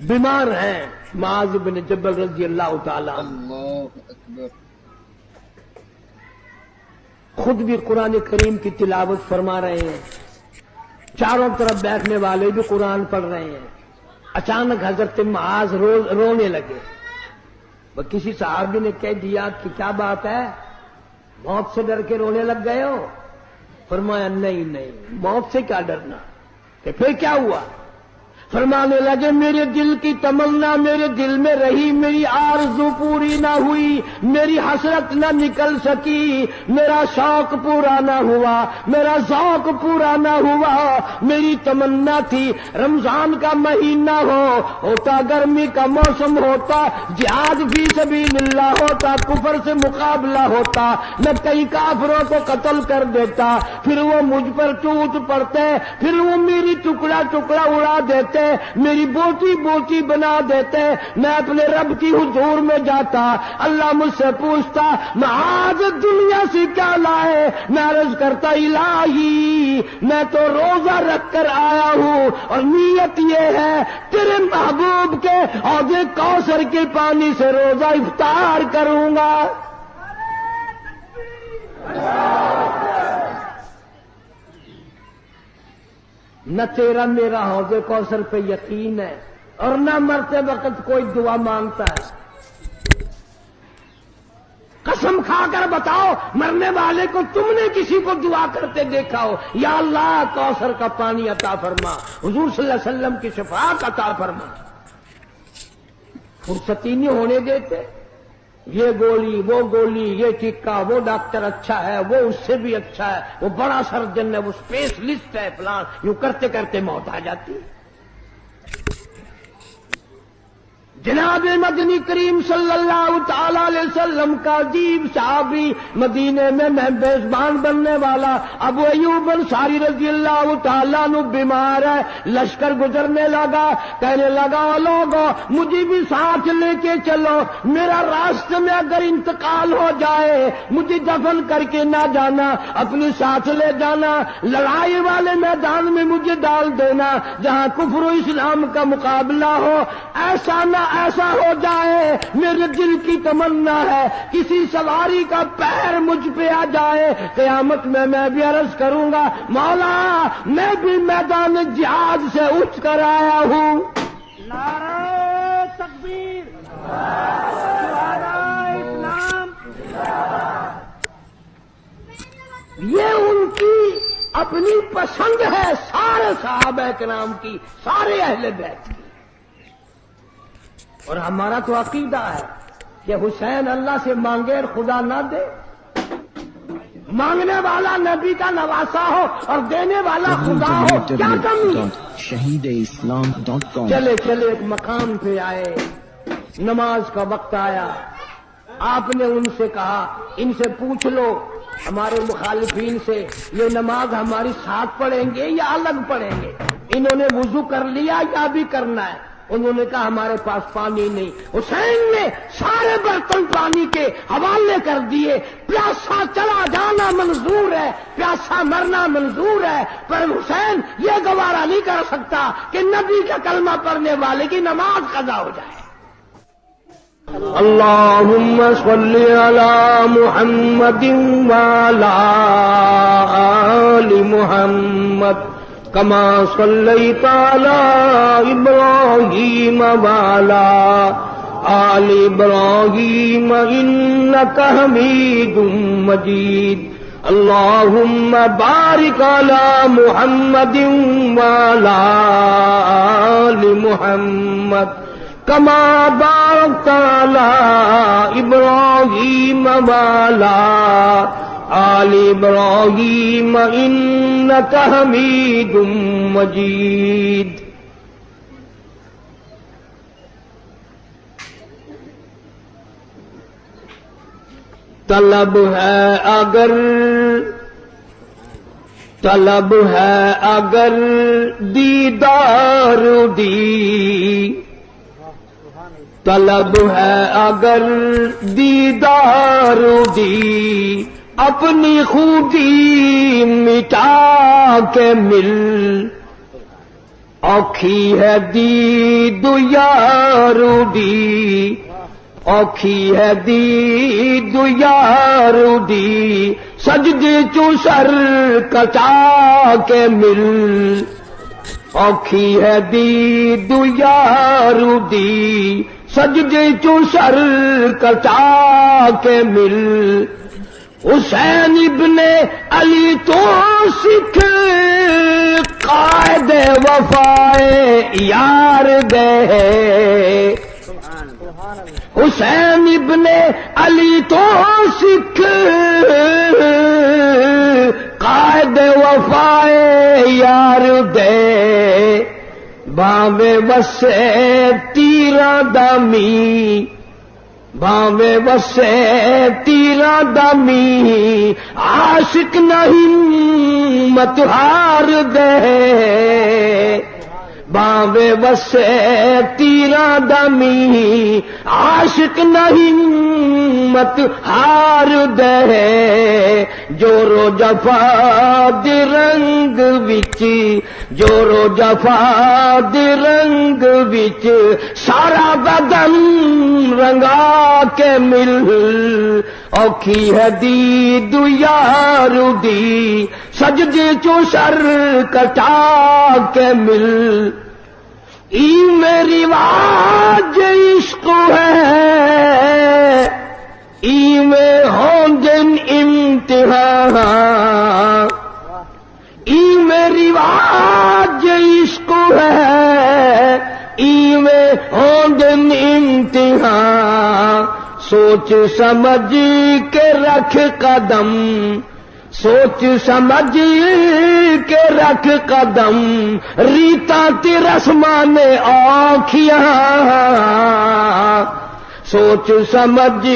بیمار ہیں معاذ بن جبل رضی اللہ تعالیٰ عنہ، اللہ اکبر۔ خود بھی قرآن کریم کی تلاوت فرما رہے ہیں، چاروں طرف بیٹھنے والے بھی قرآن پڑھ رہے ہیں۔ اچانک حضرت معاذ رونے لگے۔ وہ کسی صحابی نے کہہ دیا کہ کیا بات ہے، موت سے ڈر کے رونے لگ گئے ہو؟ فرمایا نہیں، موت سے کیا ڈرنا۔ کہ پھر کیا ہوا؟ فرمانے لگے میرے دل کی تمنا میرے دل میں رہی، میری آرزو پوری نہ ہوئی، میری حسرت نہ نکل سکی، میرا شوق پورا نہ ہوا، میرا ذوق پورا نہ ہوا۔ میری تمنا تھی رمضان کا مہینہ ہوتا گرمی کا موسم ہوتا، جہاد فی سبیل اللہ ہوتا، کفر سے مقابلہ ہوتا، میں کئی کافروں کو قتل کر دیتا، پھر وہ مجھ پر ٹوٹ پڑتے، پھر وہ میری ٹکڑا ٹکڑا اڑا دیتے، میری بوٹی بوٹی بنا دیتے، میں اپنے رب کی حضور میں جاتا، اللہ مجھ سے پوچھتا معاذ دنیا سے کیا لائے، میں عرض کرتا الہی میں تو روزہ رکھ کر آیا ہوں اور نیت یہ ہے تیرے محبوب کے حوض کوثر کے پانی سے روزہ افطار کروں گا۔ نہ تیرا میرا حوض کوثر پہ یقین ہے اور نہ مرتے وقت کوئی دعا مانگتا ہے۔ قسم کھا کر بتاؤ مرنے والے کو تم نے کسی کو دعا کرتے دیکھا ہو یا اللہ کوثر کا پانی عطا فرما، حضور صلی اللہ علیہ وسلم کی شفاعت عطا فرما؟ فرصتی نہیں ہونے دیتے، یہ گولی وہ گولی، یہ ٹکا وہ ڈاکٹر اچھا ہے، وہ اس سے بھی اچھا ہے، وہ بڑا سرجن ہے، وہ اسپیشلسٹ ہے فلان، یوں کرتے کرتے موت آ جاتی۔ جناب مدنی کریم صلی اللہ تعالی علیہ وسلم کا عجیب صحابی مدینے میں میزبان بننے والا ابو ایوب انصاری رضی اللہ تعالیٰ عنہ بیمار ہے، لشکر گزرنے لگا، کہنے لگا لوگوں مجھے بھی ساتھ لے کے چلو، میرا راستے میں اگر انتقال ہو جائے مجھے دفن کر کے نہ جانا، اپنی ساتھ لے جانا، لڑائی والے میدان میں مجھے ڈال دینا جہاں کفر و اسلام کا مقابلہ ہو، ایسا ہو جائے میرے دل کی تمنا ہے کسی سواری کا پیر مجھ پہ آ جائے، قیامت میں بھی عرض کروں گا مولا میں بھی میدان جہاد سے اٹھ کر آیا ہوں۔ نعرہ تکبیر، نعرہ اسلام۔ یہ ان کی اپنی پسند ہے، سارے صحابہ کرام کی، سارے اہل بیت کی۔ اور ہمارا تو عقیدہ ہے کہ حسین اللہ سے مانگے اور خدا نہ دے، مانگنے والا نبی کا نواسا ہو اور دینے والا خدا ہو، کیا کمی؟ www.shahideislam.com چلے چلے ایک مقام پہ آئے، نماز کا وقت آیا، آپ نے ان سے کہا ان سے پوچھ لو ہمارے مخالفین سے یہ نماز ہماری ساتھ پڑھیں گے یا الگ پڑھیں گے؟ انہوں نے وضو کر لیا یا بھی کرنا ہے؟ انہوں نے کہا ہمارے پاس پانی نہیں۔ حسین نے سارے برتن پانی کے حوالے کر دیے، پیاسا چلا جانا منظور ہے، پیاسا مرنا منظور ہے، پر حسین یہ گوارا نہیں کر سکتا کہ نبی کا کلمہ پڑھنے والے کی نماز قضا ہو جائے۔ اللہم صل علی محمد وعلی آل محمد کما صلیت علی ابراہیم وعلی آل ابراہیم انک حمید مجید۔ اللہم بارک علی محمد وعلی آل محمد کما بارکت علی ابراہیم وعلی آل ابراہیم انک حمید مجید۔ طلب ہے اگر دیدار دی، طلب ہے اگر دیدار دی، اپنی خوبی مٹا کے مل، اوکھی ہے دید یار دی، اوکھی ہے دید یار دی، سجدے چو سر کٹا کے مل، اوکھی ہے دید یار دی، سجدے چو سر کٹا کے مل۔ حسین ابن علی تو سکھ قائد وفائے یار گئے حسین ابن علی تو سکھ قائد وفائے یار گئے باوے وسے تیرا دامی باوے وسے تیرا دامی عاشق نہیں مت ہار دے باوے وسے تیرا دامی عاشق نہیں مت ہار دے جورو جفا دی رنگ وچ جورو جفا دی رنگ وچ سارا بدن رنگا کے مل اوکھی ہے دید یار دی سجدے چو سر کٹا کے مل ای میری واج عشق ہے ای میں ہوں دن امتحان ای میری واج عشق ہے ای میں ہوں دن امتحان سوچ سمجھ کے رکھ قدم سوچ سمجھ کے رکھ قدم ریتا تی رسمان آنکھیاں سوچ سمجھ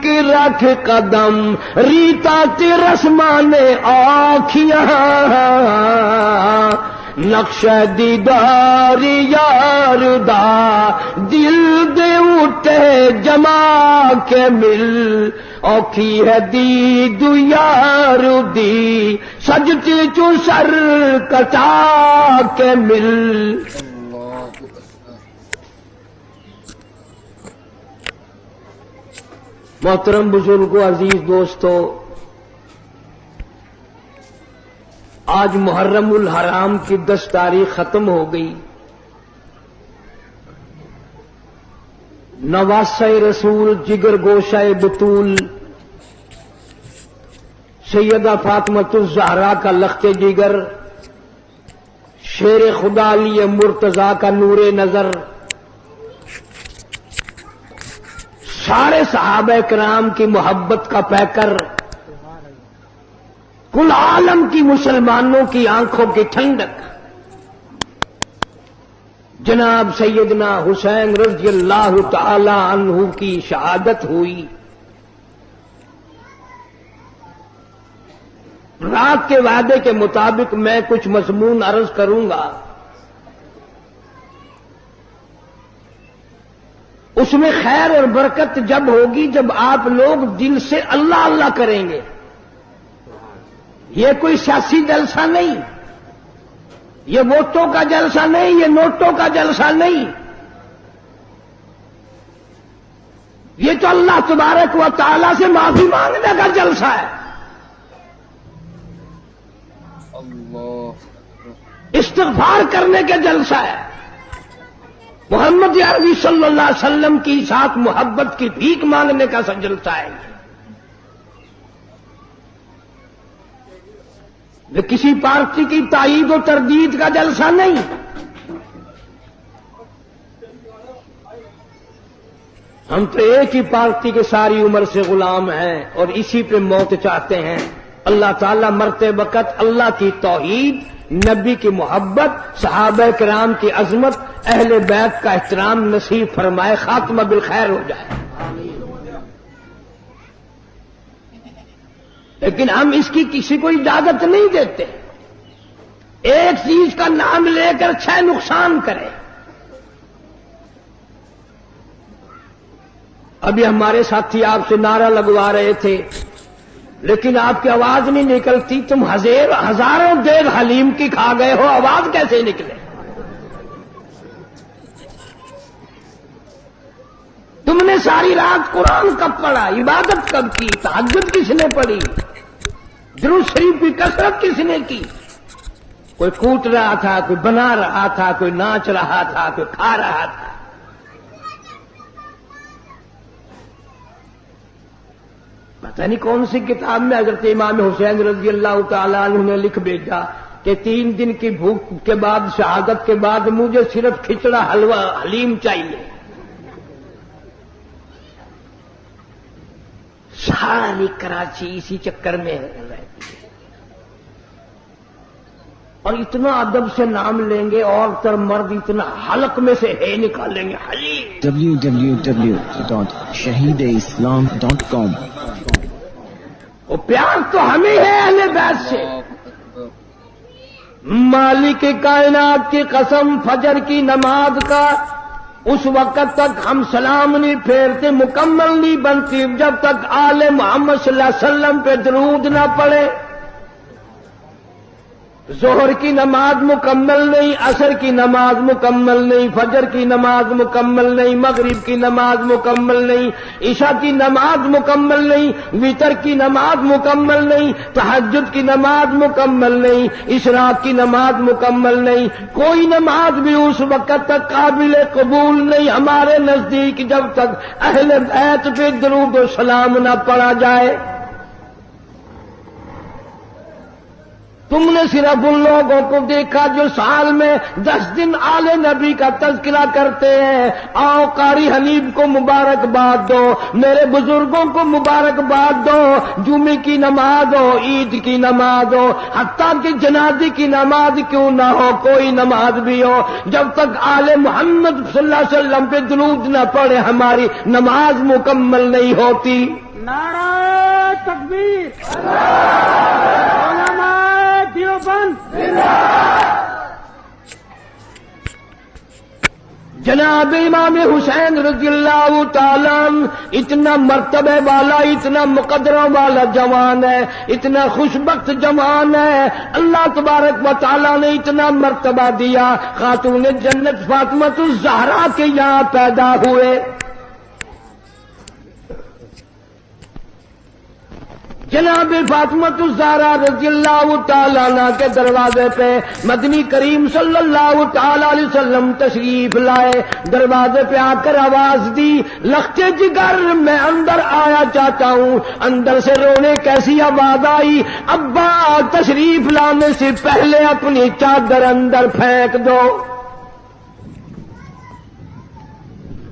کے رکھ قدم ریتا تی رسمان آنکھیاں نقش دیدار یار دا دل دے اٹھے جما کے مل اوکھی ہے دید یار دی سجدے چو سر کٹا کے مل محترم بزرگوں عزیز دوستو آج محرم الحرام کی 10 تاریخ ختم ہو گئی نواسہ رسول جگر گوشہ بطول سیدہ فاطمۃ الزہرا کا لخت جگر شیر خدا علی مرتضی کا نور نظر سارے صحابہ کرام کی محبت کا پیکر کل عالم کی مسلمانوں کی آنکھوں کی ٹھنڈک جناب سیدنا حسین رضی اللہ تعالی عنہ کی شہادت ہوئی رات کے وعدے کے مطابق میں کچھ مضمون عرض کروں گا اس میں خیر اور برکت جب ہوگی جب آپ لوگ دل سے اللہ اللہ کریں گے یہ کوئی سیاسی جلسہ نہیں یہ ووٹوں کا جلسہ نہیں یہ نوٹوں کا جلسہ نہیں یہ تو اللہ تبارک و تعالی سے معافی مانگنے کا جلسہ ہے استغفار کرنے کا جلسہ ہے محمد عربی صلی اللہ علیہ وسلم کی ساتھ محبت کی بھیک مانگنے کا جلسہ ہے یہ کسی پارٹی کی تائید و تردید کا جلسہ نہیں ہم تو ایک ہی پارٹی کے ساری عمر سے غلام ہیں اور اسی پہ موت چاہتے ہیں اللہ تعالیٰ مرتے وقت اللہ کی توحید نبی کی محبت صحابہ کرام کی عظمت اہل بیت کا احترام نصیب فرمائے خاتمہ بالخیر ہو جائے لیکن ہم اس کی کسی کو اجازت نہیں دیتے ایک چیز کا نام لے کر 6 نقصان کرے ابھی ہمارے ساتھی آپ سے نعرہ لگوا رہے تھے لیکن آپ کی آواز نہیں نکلتی تم ہزاروں دیر حلیم کی کھا گئے ہو آواز کیسے نکلے تم نے ساری رات قرآن کب پڑھا عبادت کب کی تہجد کس نے پڑھی درود شریف کی کثرت کس نے کی کوئی کوٹ رہا تھا کوئی بنا رہا تھا کوئی ناچ رہا تھا کوئی کھا رہا تھا پتہ نہیں کون سی کتاب میں حضرت امام حسین رضی اللہ تعالی عنہ نے لکھ بھیجا کہ 3 دن کی بھوک کے بعد شہادت کے بعد مجھے صرف کھچڑا حلوہ حلیم چاہیے. ساری کراچی اسی چکر میں رہتی ہے اور اتنا ادب سے نام لیں گے عورت اور مرد اتنا حلق میں سے ہے نکالیں گے حلیم. www.shahideislam.com وہ پیار تو ہمیں ہے اہل بیت سے. مالک کائنات کی قسم فجر کی نماز کا اس وقت تک ہم سلام نہیں پھیرتے مکمل نہیں بنتی جب تک آل محمد صلی اللہ علیہ وسلم پہ درود نہ پڑے. ظہر کی نماز مکمل نہیں، عصر کی نماز مکمل نہیں، فجر کی نماز مکمل نہیں، مغرب کی نماز مکمل نہیں، عشاء کی نماز مکمل نہیں، وتر کی نماز مکمل نہیں، تہجد کی نماز مکمل نہیں، اشراق کی نماز مکمل نہیں. کوئی نماز بھی اس وقت تک قابل قبول نہیں ہمارے نزدیک جب تک اہل بیت پہ درود و سلام نہ پڑھا جائے. تم نے صرف ان لوگوں کو دیکھا جو سال میں 10 دن آل نبی کا تذکرہ کرتے ہیں. آؤ قاری حنیف کو مبارکباد دو، میرے بزرگوں کو مبارکباد دو. جمعے کی نماز ہو، عید کی نماز ہو، حتیٰ کہ جنازے کی نماز کیوں نہ ہو، کوئی نماز بھی ہو، جب تک آل محمد صلی اللہ علیہ وسلم پہ درود نہ پڑے ہماری نماز مکمل نہیں ہوتی. نعرہ تکبیر. علماء دیوبند. جناب امام حسین رضی اللہ تعالیٰ اتنا مرتبے والا، اتنا مقدروں والا جوان ہے، اتنا خوشبخت جوان ہے. اللہ تبارک و تعالیٰ نے اتنا مرتبہ دیا. خاتون جنت فاطمہ الزہرا کے یہاں پیدا ہوئے. جناب فاطمہ الزہرا رضی اللہ تعالیٰ عنہ کے دروازے پہ مدنی کریم صلی اللہ تعالیٰ علیہ وسلم تشریف لائے. دروازے پہ آ کر آواز دی، لختے جگر میں اندر آیا چاہتا ہوں. اندر سے رونے کیسی آواز آئی، ابا تشریف لانے سے پہلے اپنی چادر اندر پھینک دو.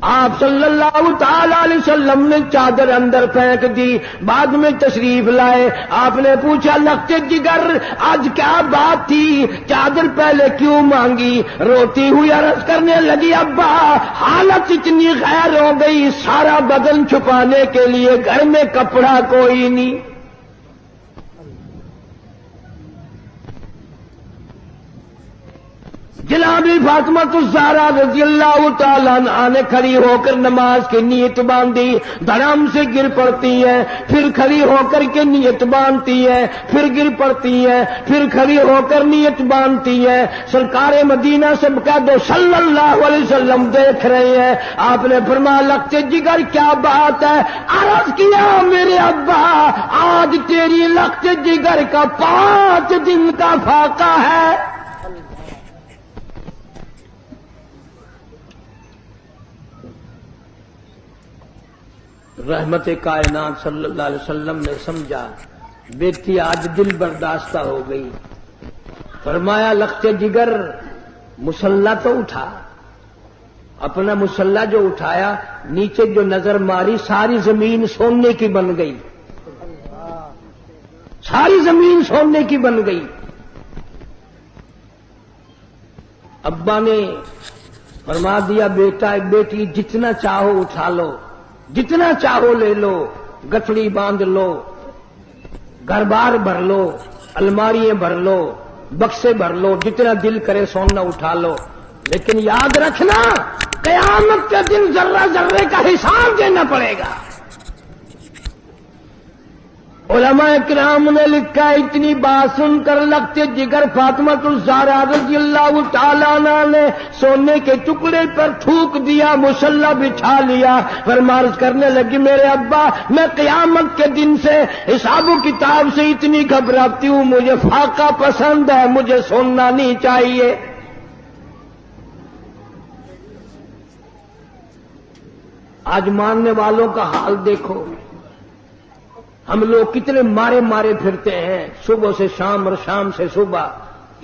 آپ صلی اللہ تعالی علیہ وسلم نے چادر اندر پھینک دی. بعد میں تشریف لائے. آپ نے پوچھا لختے جگر آج کیا بات تھی، چادر پہلے کیوں مانگی؟ روتی ہوئی عرض کرنے لگی، ابا حالت اتنی غیر ہو گئی، سارا بدن چھپانے کے لیے گھر میں کپڑا کوئی نہیں. جناب فاطمہ الزہرا رضی اللہ تعالیٰ عنہا نے کھڑی ہو کر نماز کی نیت باندھی. دھڑام سے گر پڑتی ہے، پھر کھڑی ہو کر کے نیت باندھتی ہے، پھر گر پڑتی ہے، پھر کھڑی ہو کر نیت باندھتی ہے. سرکار مدینہ سے کہہ دو صلی اللہ علیہ وسلم دیکھ رہے ہیں. آپ نے فرمایا لختے جگر کیا بات ہے؟ عرض کیا میرے ابا آج تیری لختے جگر کا 5 دن کا فاقہ ہے. رحمت کائنات صلی اللہ علیہ وسلم نے سمجھا بیٹی آج دل برداشتہ ہو گئی. فرمایا لختے جگر مسلح تو اٹھا. اپنا مسلح جو اٹھایا، نیچے جو نظر ماری ساری زمین سونے کی بن گئی، ساری زمین سونے کی بن گئی. ابا نے فرما دیا بیٹا بیٹی جتنا چاہو اٹھا لو، جتنا چاہو لے لو، گٹھڑی باندھ لو، گھر بار بھر لو، الماریاں بھر لو، بکسے بھر لو، جتنا دل کرے سونا اٹھا لو، لیکن یاد رکھنا قیامت کے دن ذرہ ذرے کا حساب دینا پڑے گا. علماء کرام نے لکھا اتنی بات سن کر لختے جگر فاطمہ الزہرا رضی اللہ تعالیٰ عنہ نے سونے کے ٹکڑے پر تھوک دیا، مسلح بچھا لیا. فرمارش کرنے لگی میرے ابا میں قیامت کے دن سے حساب و کتاب سے اتنی گھبراتی ہوں، مجھے فاقہ پسند ہے، مجھے سونا نہیں چاہیے. آج ماننے والوں کا حال دیکھو. ہم لوگ کتنے مارے مارے پھرتے ہیں، صبح سے شام اور شام سے صبح.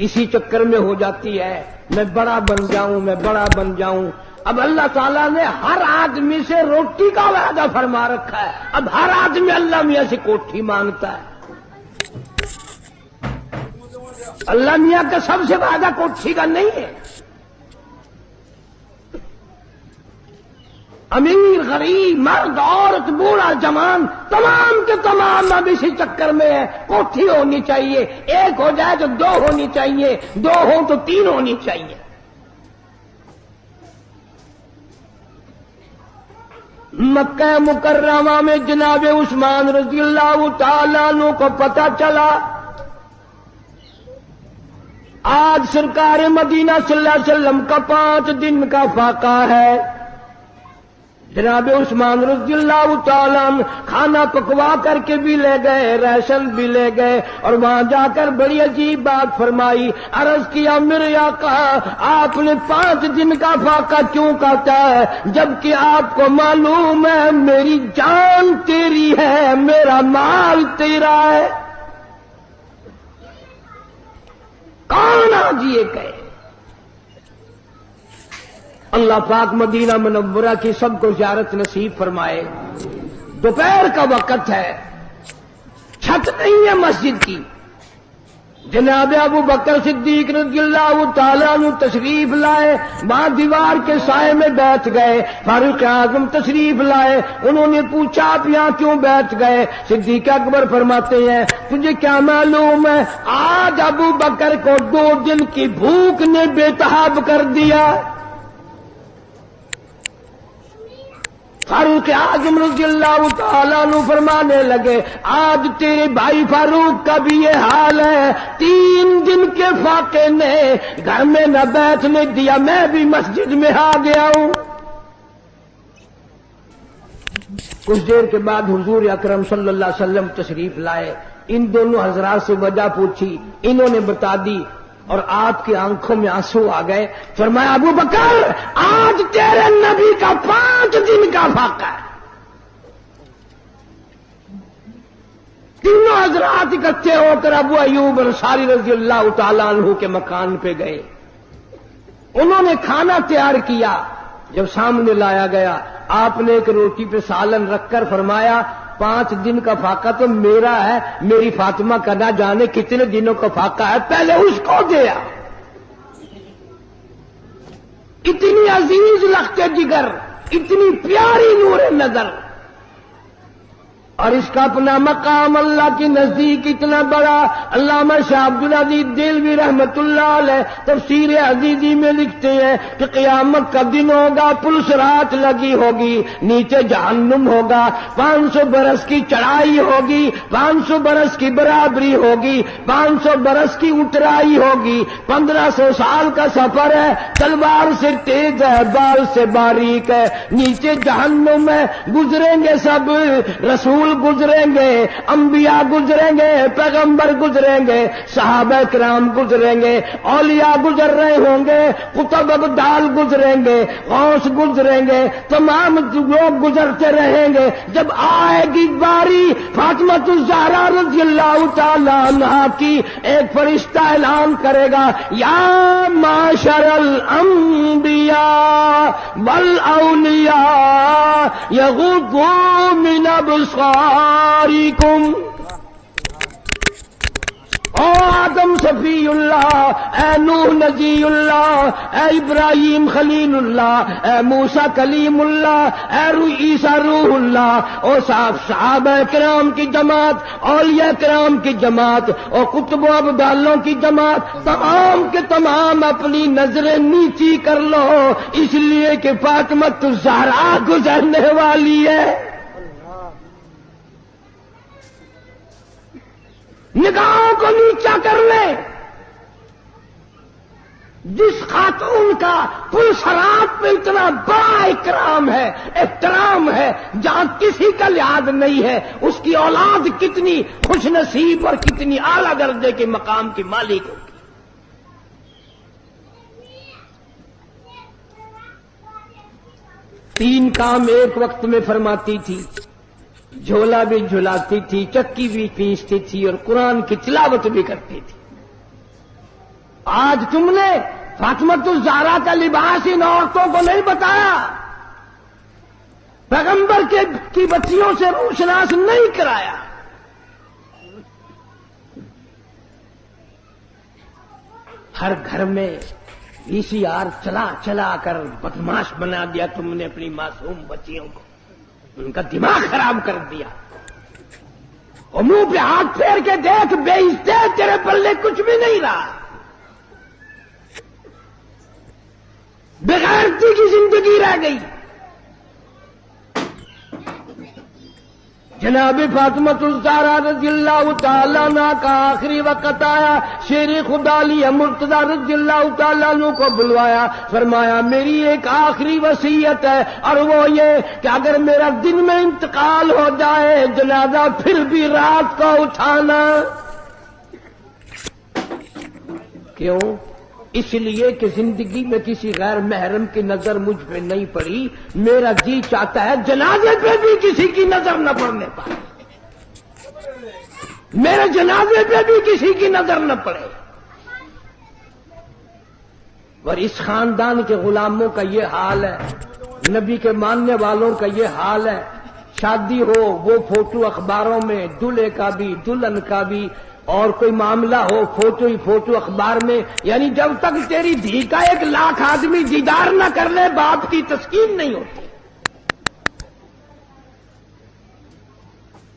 اسی چکر میں ہو جاتی ہے، میں بڑا بن جاؤں، میں بڑا بن جاؤں۔ اب اللہ تعالیٰ نے ہر آدمی سے روٹی کا وعدہ فرما رکھا ہے، اب ہر آدمی اللہ میاں سے کوٹھی مانگتا ہے۔ اللہ میاں کا سب سے وعدہ کوٹھی کا نہیں ہے۔ امیر غریب مرد عورت بوڑھا جوان تمام کے تمام اب اسی چکر میں ہے، کوٹھی ہونی چاہیے، ایک ہو جائے تو دو ہونی چاہیے، دو ہوں تو تین ہونی چاہیے۔ مکہ مکرمہ میں جناب عثمان رضی اللہ تعالیٰ عنہ کو پتہ چلا آج سرکار مدینہ صلی اللہ علیہ وسلم کا 5 دن کا فاقہ ہے۔ جناب عثمان رضی اللہ تعالیٰ عنہ کھانا پکوا کر کے بھی لے گئے، راشن بھی لے گئے، اور وہاں جا کر بڑی عجیب بات فرمائی، عرض کیا میرے آقا آپ نے 5 دن کا فاقہ کیوں کہتا ہے جبکہ آپ کو معلوم ہے میری جان تیری ہے، میرا مال تیرا ہے؟ کون آج یہ کہے؟ اللہ پاک مدینہ منورہ کی سب کو زیارت نصیب فرمائے۔ دوپہر کا وقت ہے، چھت نہیں ہے مسجد کی۔ جناب ابو بکر صدیق رضی اللہ تعالیٰ عنہ تشریف لائے، وہاں دیوار کے سائے میں بیٹھ گئے۔ فاروق اعظم تشریف لائے، انہوں نے پوچھا آپ یہاں کیوں بیٹھ گئے؟ صدیق اکبر فرماتے ہیں تجھے کیا معلوم ہے آج ابو بکر کو 2 دن کی بھوک نے بےتاب کر دیا۔ فاروق اعظم رضی اللہ تعالیٰ عنہ فرمانے لگے آج تیرے بھائی فاروق کا بھی یہ حال ہے، 3 دن کے فاقے نے گھر میں نہ بیٹھنے دیا، میں بھی مسجد میں آ گیا ہوں۔ کچھ دیر کے بعد حضور اکرم صلی اللہ علیہ وسلم تشریف لائے، ان دونوں حضرات سے وجہ پوچھی، انہوں نے بتا دی، اور آپ کی آنکھوں میں آنسو آ گئے۔ فرمایا ابو بکر آج تیرے نبی کا 5 دن کا فاقہ ہے۔ تینوں حضرات اکٹھے ہو کر ابو ایوب انصاری رضی اللہ تعالیٰ عنہ کے مکان پہ گئے، انہوں نے کھانا تیار کیا۔ جب سامنے لایا گیا آپ نے ایک روٹی پہ سالن رکھ کر فرمایا 5 دن کا فاقہ تو میرا ہے، میری فاطمہ کا نہ جانے کتنے دنوں کا فاقہ ہے، پہلے اس کو دیا۔ اتنی عزیز لخت جگر، اتنی پیاری نور نظر، اور اس کا اپنا مقام اللہ کے نزدیک اتنا بڑا۔ علامہ شاہ عبد العزیز دہلوی رحمت اللہ علیہ تفسیر عزیزی میں لکھتے ہیں کہ قیامت کا دن ہوگا، پلس رات لگی ہوگی، نیچے جہنم ہوگا، 500 برس کی چڑھائی ہوگی، 500 برس کی برابری ہوگی، 500 برس کی اترائی ہوگی، 1500 سال کا سفر ہے، تلوار سے تیز ہے، بال سے باریک ہے، نیچے جہنم ہے، گزریں گے سب، رسول گزریں گے، انبیاء گزریں گے، پیغمبر گزریں گے، صحابہ کرام گزریں گے، اولیاء گزر رہے ہوں گے، قطب ابدال گزریں گے، غوث گزریں گے، تمام لوگ گزرتے رہیں گے۔ جب آئے گی باری فاطمہ الزہرا رضی اللہ تعالی عنہا کی، ایک فرشتہ اعلان کرے گا یا معاشر الانبیاء والاولیاء یغضوا من ابصارکم۔ او آدم صفی اللہ، اے نوح نجی اللہ، اے ابراہیم خلیل اللہ، اے موسیٰ کلیم اللہ، اے عیسیٰ روح اللہ، او صحابہ کرام کی جماعت، اولیاء کرام کی جماعت، اور قطب و ابدالوں کی جماعت، تمام کے تمام اپنی نظریں نیچی کر لو، اس لیے کہ فاطمہ الزہرا گزرنے والی ہے۔ نگاہوں کو نیچا کر لیں۔ جس خاتون کا پلسرات پہ اتنا بڑا اکرام ہے، احترام ہے، جہاں کسی کا لحاظ نہیں ہے، اس کی اولاد کتنی خوش نصیب اور کتنی اعلیٰ درجے کے مقام کی مالک ہوگی۔ تین کام ایک وقت میں فرماتی تھی، جھولا بھی جھلاتی تھی، چکی بھی پیستی تھی، اور قرآن کی تلاوت بھی کرتی تھی۔ آج تم نے فاطمۃ الزہرا کا لباس ان عورتوں کو نہیں بتایا، پیغمبر کی بچیوں سے روشناس نہیں کرایا۔ ہر گھر میں VCR چلا چلا کر بدماش بنا دیا تم نے اپنی معصوم بچیوں کو، ان کا دماغ خراب کر دیا۔ اور منہ پہ ہاتھ پھیر کے دیکھ، بے عزتے تیرے پلے کچھ بھی نہیں رہا، بغیرتی کی زندگی رہ گئی۔ جناب فاطمۃ الزہرا رضی اللہ تعالیٰ عنہ کا آخری وقت آیا، شیر خدا علی مرتضی رضی اللہ تعالیٰ عنہ کو بلوایا، فرمایا میری ایک آخری وصیت ہے، اور وہ یہ کہ اگر میرا دن میں انتقال ہو جائے جنازہ پھر بھی رات کو اٹھانا۔ کیوں؟ اس لیے کہ زندگی میں کسی غیر محرم کی نظر مجھ پہ نہیں پڑی، میرا جی چاہتا ہے جنازے پہ بھی کسی کی نظر نہ پڑنے پائے، میرے جنازے پہ بھی کسی کی نظر نہ پڑے۔ اور اس خاندان کے غلاموں کا یہ حال ہے، نبی کے ماننے والوں کا یہ حال ہے، شادی ہو وہ فوٹو اخباروں میں، دلہے کا بھی دلہن کا بھی، اور کوئی معاملہ ہو فوٹو ہی فوٹو اخبار میں، یعنی جب تک تیری دھی کا 1,00,000 آدمی دیدار نہ کر لے باپ کی تسکین نہیں ہوتی۔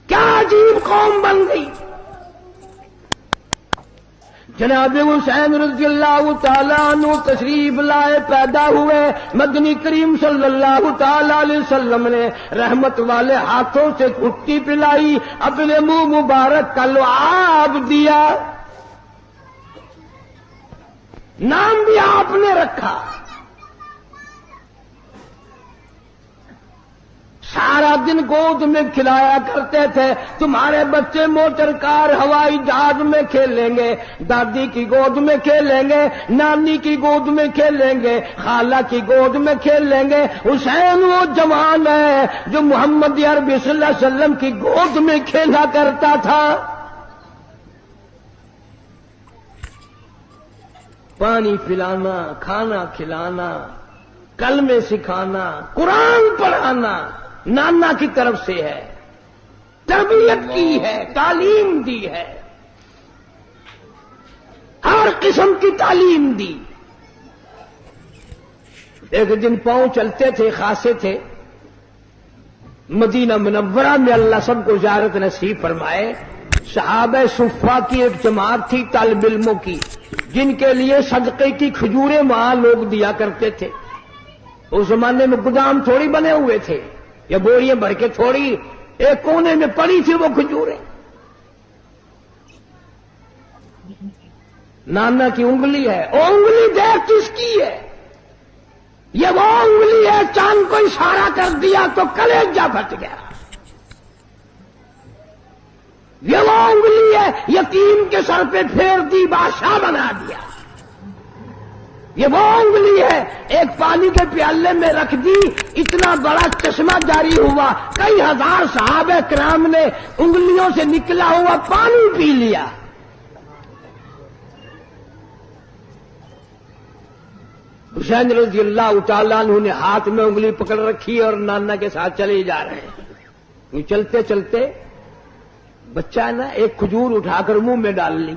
کیا عجیب قوم بن گئی۔ جناب حسین رضی اللہ تعالیٰ عنہ تشریف لائے، پیدا ہوئے، مدنی کریم صلی اللہ تعالیٰ علیہ وسلم نے رحمت والے ہاتھوں سے گھٹی پلائی، اپنے منہ مبارک کا لعاب دیا، نام بھی آپ نے رکھا۔ سارا دن گود میں کھلایا کرتے تھے، تمہارے بچے موٹر کار ہوائی جہاز میں کھیلیں گے، دادی کی گود میں کھیلیں گے، نانی کی گود میں کھیلیں گے، خالہ کی گود میں کھیلیں گے۔ حسین وہ جوان ہے جو محمد عربی صلی اللہ علیہ وسلم کی گود میں کھیلا کرتا تھا۔ پانی پلانا، کھانا کھلانا، کلمے سکھانا، قرآن پڑھانا نانا کی طرف سے ہے، تربیت کی ہے، تعلیم دی ہے، ہر قسم کی تعلیم دی۔ ایک دن پاؤں چلتے تھے، خاصے تھے، مدینہ منورہ میں اللہ سب کو زیارت نصیب فرمائے۔ صحابہ صفہ کی ایک جماعت تھی طالب علموں کی، جن کے لیے صدقے کی کھجوریں وہاں لوگ دیا کرتے تھے۔ اس زمانے میں گودام تھوڑی بنے ہوئے تھے، یا بوریاں بھر کے تھوڑی، ایک کونے میں پڑی تھی وہ کھجوریں۔ نانا کی انگلی ہے، وہ انگلی دیکھ کس کی ہے؟ یہ وہ انگلی ہے، چاند کو اشارہ کر دیا تو کلیجہ پھٹ گیا۔ یہ وہ انگلی ہے، یتیم کے سر پہ پھیر دی، بادشاہ بنا دیا۔ یہ وہ انگلی ہے، ایک پانی کے پیالے میں رکھ دی، اتنا بڑا چشمہ جاری ہوا، کئی ہزار صحابہ کرام نے انگلیوں سے نکلا ہوا پانی پی لیا۔ حسین رضی اللہ تعالیٰ عنہ نے ہاتھ میں انگلی پکڑ رکھی اور نانا کے ساتھ چلے جا رہے ہیں۔ چلتے چلتے بچہ نا ایک کھجور اٹھا کر منہ میں ڈال لی۔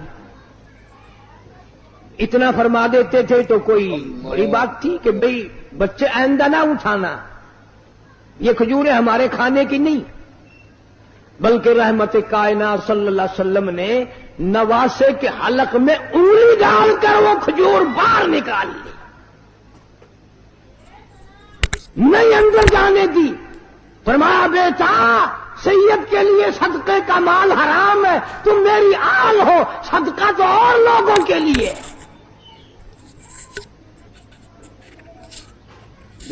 اتنا فرما دیتے تھے تو کوئی بڑی بات تھی کہ بھئی بچے آئندہ نہ اٹھانا، یہ کھجوریں ہمارے کھانے کی نہیں، بلکہ رحمت کائنات صلی اللہ علیہ وسلم نے نواسے کے حلق میں انگلی ڈال کر وہ کھجور باہر نکال لی، نہیں اندر جانے دی۔ فرمایا بیٹا سید کے لیے صدقے کا مال حرام ہے، تم میری آل ہو، صدقہ تو اور لوگوں کے لیے۔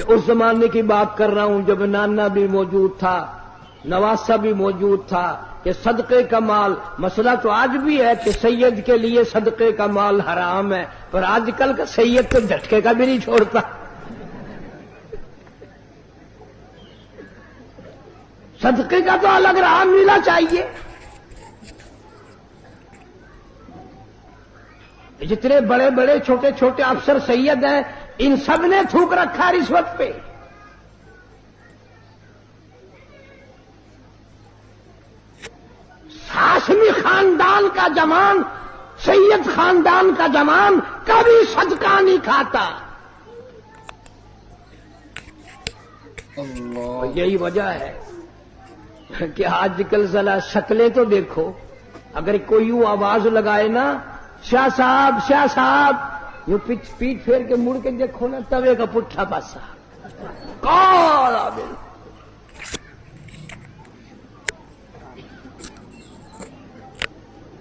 اس زمانے کی بات کر رہا ہوں جب نانا بھی موجود تھا، نواسہ بھی موجود تھا، کہ صدقے کا مال، مسئلہ تو آج بھی ہے کہ سید کے لیے صدقے کا مال حرام ہے، پر آج کل کا سید تو جھٹکے کا بھی نہیں چھوڑتا۔ صدقے کا تو الگ راہ ملنا چاہیے۔ جتنے بڑے بڑے چھوٹے چھوٹے افسر سید ہیں ان سب نے تھوک رکھا رشوت پہ. ہاشمی خاندان کا جوان، سید خاندان کا جوان کبھی صدقہ نہیں کھاتا. یہی وجہ ہے کہ آج کل ذرا شکلیں تو دیکھو. اگر کوئی یوں آواز لگائے نا شاہ صاحب یوں پیٹ پھیر کے مڑ کے دیکھو نا توے کا پٹھا پاسا کون آبل.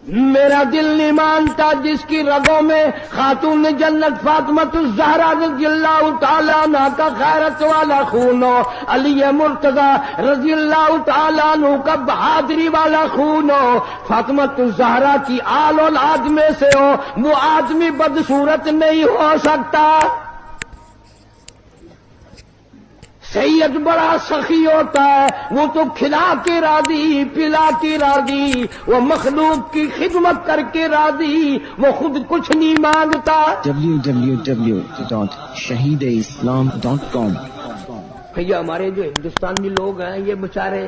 میرا دل نہیں مانتا جس کی رگوں میں خاتون جنت فاطمۃ الزہرا رضی اللہ تعالیٰ عنہ کا غیرت والا خون ہو، علی مرتضی رضی اللہ تعالیٰ عنہ کا بہادری والا خون ہو، فاطمۃ الزہرا کی آل اولاد میں سے ہو، وہ آدمی بدصورت نہیں ہو سکتا. سید بڑا سخی ہوتا ہے، وہ تو کھلا کے راضی، پلا کے راضی، وہ مخلوق کی خدمت کر کے راضی، وہ خود کچھ نہیں مانگتا. www.shahideislam.com بھیا ہمارے جو ہندوستانی لوگ ہیں یہ بےچارے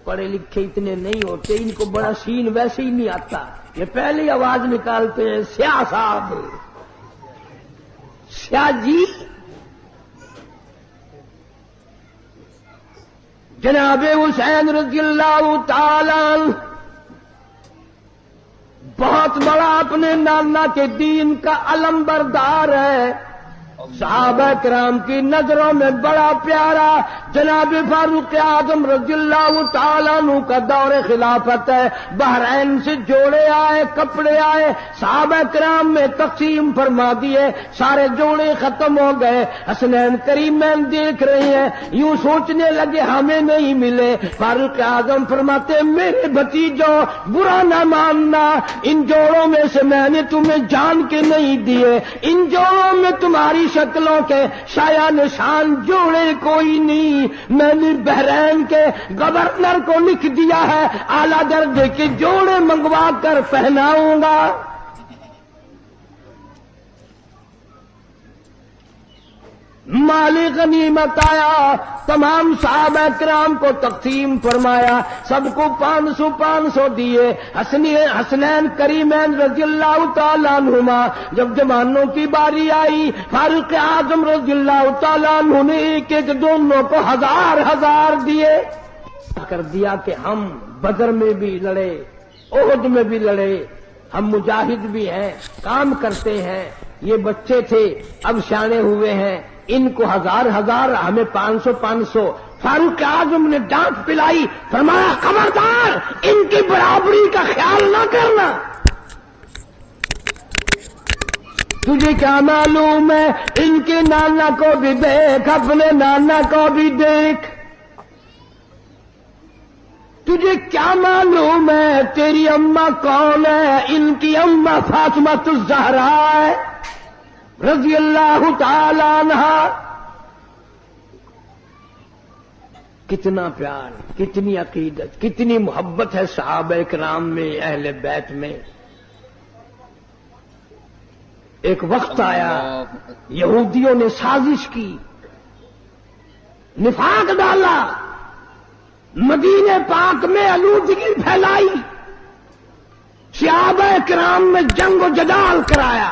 پڑھے لکھے اتنے نہیں ہوتے، ان کو بڑا سین ویسے ہی نہیں آتا. یہ پہلی آواز نکالتے ہیں سیاہ صاحب، سیاہ جی. جناب حسین رضی اللہ تعالی بہت بڑا اپنے نانا کے دین کا علم بردار ہے. صحابہ کرام کی نظروں میں بڑا پیارا جناب فاروق اعظم رضی اللہ تعالیٰ عنہ کا دور خلافت ہے. بحرین سے جوڑے آئے، کپڑے آئے، صحابہ کرام میں تقسیم فرما دیے، سارے جوڑے ختم ہو گئے. حسنین کریمین دیکھ رہے ہیں، یوں سوچنے لگے ہمیں نہیں ملے. فاروق اعظم فرماتے میرے بھتیجو برا نہ ماننا، ان جوڑوں میں سے میں نے تمہیں جان کے نہیں دیے، ان جوڑوں میں تمہاری شکلوں کے شایا نشان جوڑے کوئی نہیں. میں نے بحرین کے گورنر کو لکھ دیا ہے اعلیٰ درجے کے جوڑے منگوا کر پہناؤں گا. مال غنیمت آیا، تمام صحابہ کرام کو تقسیم فرمایا، سب کو 500 دیے. حسنین کریمین رضی اللہ تعالیٰ عنہما جب جوانوں کی باری آئی، فاروق اعظم رضی اللہ تعالیٰ عنہ نے ایک دونوں کو 1000 دیے. کر دیا کہ ہم بدر میں بھی لڑے، احد میں بھی لڑے، ہم مجاہد بھی ہیں، کام کرتے ہیں. یہ بچے تھے اب سیانے ہوئے ہیں، ان کو 1000 ہمیں 500. فاروق اعظم نے ڈانٹ پلائی، فرمایا خبردار ان کی برابری کا خیال نہ کرنا. تجھے کیا معلوم ہے، ان کے نانا کو بھی دیکھ، اپنے نانا کو بھی دیکھ. تجھے کیا معلوم ہے تیری اماں کون ہے؟ ان کی اماں فاطمۃ الزہرا ہے رضی اللہ تعالی عنہ. کتنا پیار، کتنی عقیدت، کتنی محبت ہے صحابہ کرام میں، اہل بیت میں. ایک وقت آیا یہودیوں نے سازش کی، نفاق ڈالا، مدینے پاک میں آلودگی پھیلائی، صحابہ کرام میں جنگ و جدال کرایا.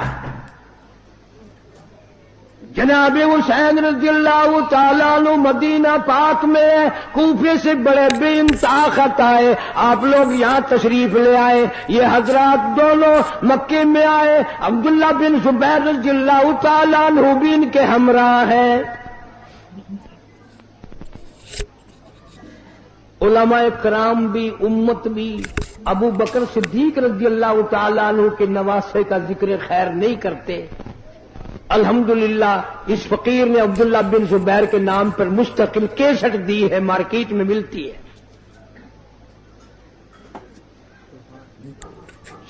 جناب حسین رضی اللہ تعالیٰ عنہ مدینہ پاک میں کوفے سے بڑے بے انتہا خط آئے، آپ لوگ یہاں تشریف لے آئے. یہ حضرات دونوں مکے میں آئے، عبداللہ بن زبیر رضی اللہ تعالیٰ عنہ بھی ان کے ہمراہ ہیں. علماء کرام بھی، امت بھی ابو بکر صدیق رضی اللہ تعالیٰ عنہ کے نواسے کا ذکر خیر نہیں کرتے. الحمدللہ اس فقیر نے عبداللہ بن زبیر کے نام پر مستقل کیسٹ دی ہے، مارکیٹ میں ملتی ہے.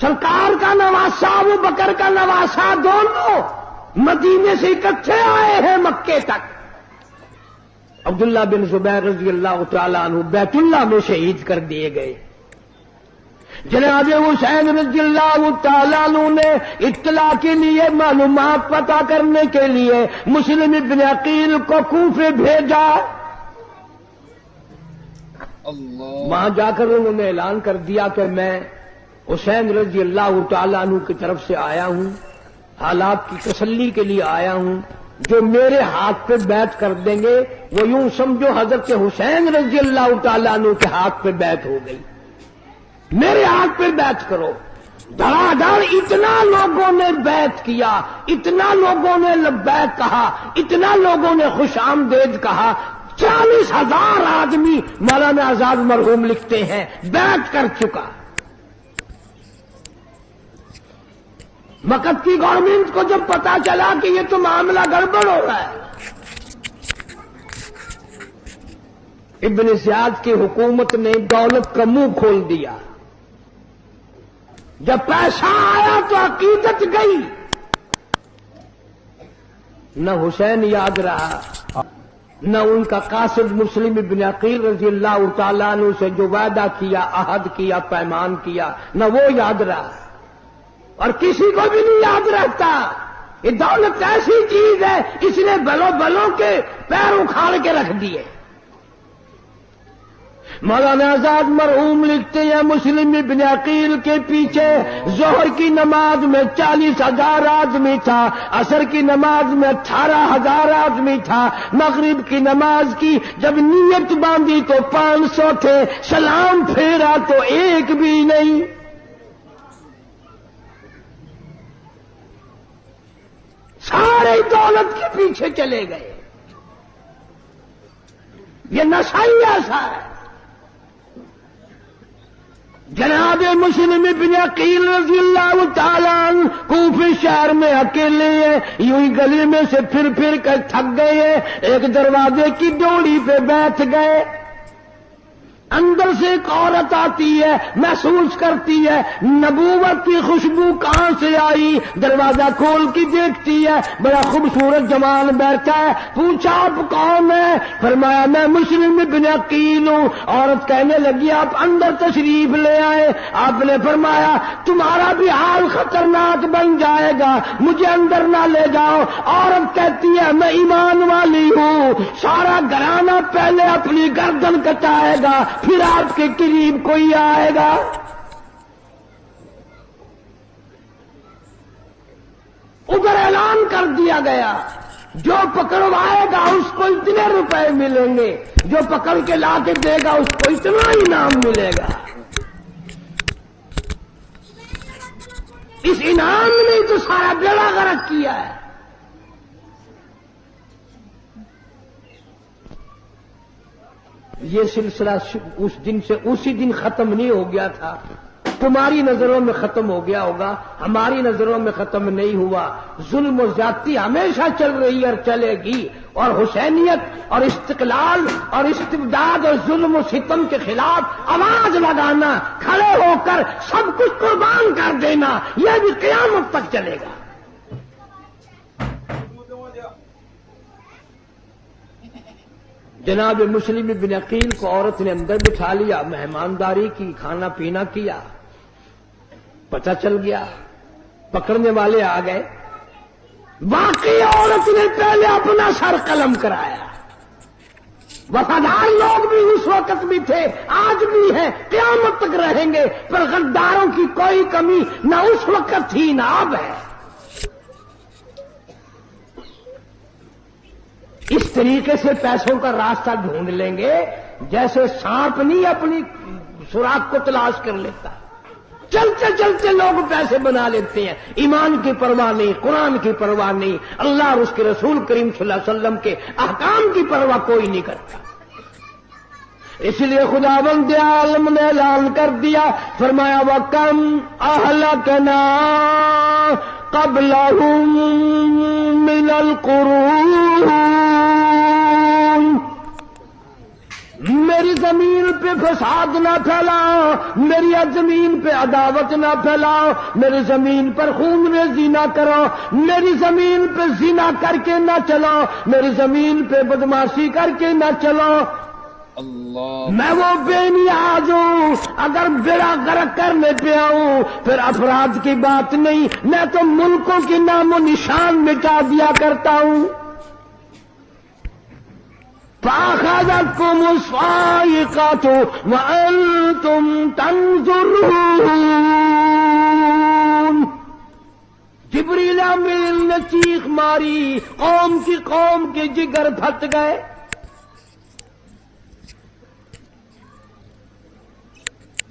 سرکار کا نواسا، ابو بکر کا نواسا، دونوں مدینے سے اکٹھے آئے ہیں مکے تک. عبداللہ بن زبیر رضی اللہ تعالیٰ عنہ بیت اللہ میں شہید کر دیے گئے. جناب حسین رضی اللہ تعالیٰ عنہ نے اطلاع کے لیے معلومات پتہ کرنے کے لیے مسلم ابن عقیل کو کوفے بھیجا. وہاں جا کر انہوں نے اعلان کر دیا کہ میں حسین رضی اللہ تعالیٰ عنہ کی طرف سے آیا ہوں، حالات کی تسلی کے لیے آیا ہوں. جو میرے ہاتھ پہ بیعت کر دیں گے وہ یوں سمجھو حضرت حسین رضی اللہ تعالیٰ عنہ کے ہاتھ پہ بیعت ہو گئی. میرے ہاتھ پہ بیعت کرو. دھڑا دھڑ اتنا لوگوں نے بیعت کیا، اتنا لوگوں نے لبیک کہا، اتنا لوگوں نے خوش آمدید کہا. 40,000 آدمی مولانا آزاد مرحوم لکھتے ہیں بیعت کر چکا. وقت کی گورنمنٹ کو جب پتا چلا کہ یہ تو معاملہ گڑبڑ ہو رہا ہے، ابن زیاد کی حکومت نے دولت کا منہ کھول دیا. جب پیسہ آیا تو عقیدت گئی. نہ حسین یاد رہا، نہ ان کا قاصد مسلم ابن عقیل رضی اللہ تعالیٰ عنہ سے جو وعدہ کیا، عہد کیا، پیمان کیا، نہ وہ یاد رہا. اور کسی کو بھی نہیں یاد رہتا. یہ دولت ایسی چیز ہے، اس نے بلوں کے پیر اکھاڑ کے رکھ دیے. مولانا آزاد مرحوم لکھتے ہیں مسلم ابن عقیل کے پیچھے ظہر کی نماز میں 40,000 آدمی تھا، عصر کی نماز میں 18,000 آدمی تھا، مغرب کی نماز کی جب نیت باندھی تو 500 تھے، سلام پھیرا تو ایک بھی نہیں. سارے دولت کے پیچھے چلے گئے. یہ نشہ ہی ایسا ہے. جناب مسلم ابن عقیل رضی اللہ تعالیٰ عنہ کوفہ شہر میں اکیلے ہیں، یوں ہی گلی میں سے پھر کر تھک گئے ہیں. ایک دروازے کی ڈوری پہ بیٹھ گئے. اندر سے ایک عورت آتی ہے، محسوس کرتی ہے نبوت کی خوشبو کہاں سے آئی. دروازہ کھول کے دیکھتی ہے، بڑا خوبصورت جوان بیٹھا ہے. پوچھا آپ کون ہے؟ فرمایا میں مسلم ابن عقیل ہوں. عورت کہنے لگی آپ اندر تشریف لے آئے. آپ نے فرمایا تمہارا بھی حال خطرناک بن جائے گا، مجھے اندر نہ لے جاؤ. عورت کہتی ہے میں ایمان والی ہوں، سارا گھرانہ پہلے اپنی گردن کٹائے گا پھر آپ کے قریب کوئی آئے گا. ادھر اعلان کر دیا گیا جو پکڑوائے گا اس کو اتنے روپے ملیں گے، جو پکڑ کے لا کے دے گا اس کو اتنا انعام ملے گا. اس انعام نے تو سارا بیڑا غرق کیا ہے. یہ سلسلہ اس دن سے اسی دن ختم نہیں ہو گیا تھا. تمہاری نظروں میں ختم ہو گیا ہوگا، ہماری نظروں میں ختم نہیں ہوا. ظلم و زیادتی ہمیشہ چل رہی اور چلے گی. اور حسینیت اور استقلال اور استبداد اور ظلم و ستم کے خلاف آواز لگانا، کھڑے ہو کر سب کچھ قربان کر دینا، یہ بھی قیامت تک چلے گا. جناب مسلم بن عقیل کو عورت نے اندر بٹھا لیا، مہمانداری کی، کھانا پینا کیا. پتہ چل گیا، پکڑنے والے آ گئے. باقی عورت نے پہلے اپنا سر قلم کرایا. وفادار لوگ بھی اس وقت بھی تھے، آج بھی ہیں، قیامت تک رہیں گے. پر غداروں کی کوئی کمی نہ اس وقت تھی نہ اب ہے. اس طریقے سے پیسوں کا راستہ ڈھونڈ لیں گے جیسے سانپ نہیں اپنی سوراخ کو تلاش کر لیتا. چلتے چلتے لوگ پیسے بنا لیتے ہیں. ایمان کی پرواہ نہیں، قرآن کی پرواہ نہیں، اللہ اور اس کے رسول کریم صلی اللہ علیہ وسلم کے احکام کی پرواہ کوئی نہیں کرتا. اس لیے خداوند عالم نے اعلان کر دیا، فرمایا وَكَمْ أَهْلَكْنَا قَبْلَهُم مِّنَ الْقُرُونِ. میری زمین پہ فساد نہ پھیلاؤ، میری زمین پہ عداوت نہ پھیلاؤ، میری زمین پر خون ریزی نہ کرو، میری زمین پہ زنا کر کے نہ چلو، میری زمین پہ بدماشی کر کے نہ چلو. میں وہ بے نیاز ہوں، اگر بیڑا غرق کرنے پہ آؤں پھر افراد کی بات نہیں، میں تو ملکوں کی نام و نشان مٹا دیا کرتا ہوں۔ فَأَخَذَتْكُمُ الصَّاعِقَةُ وَأَنْتُمْ تَنظُرُونَ۔ جبریل امین نے چیخ ماری، قوم کے جگر پھٹ گئے۔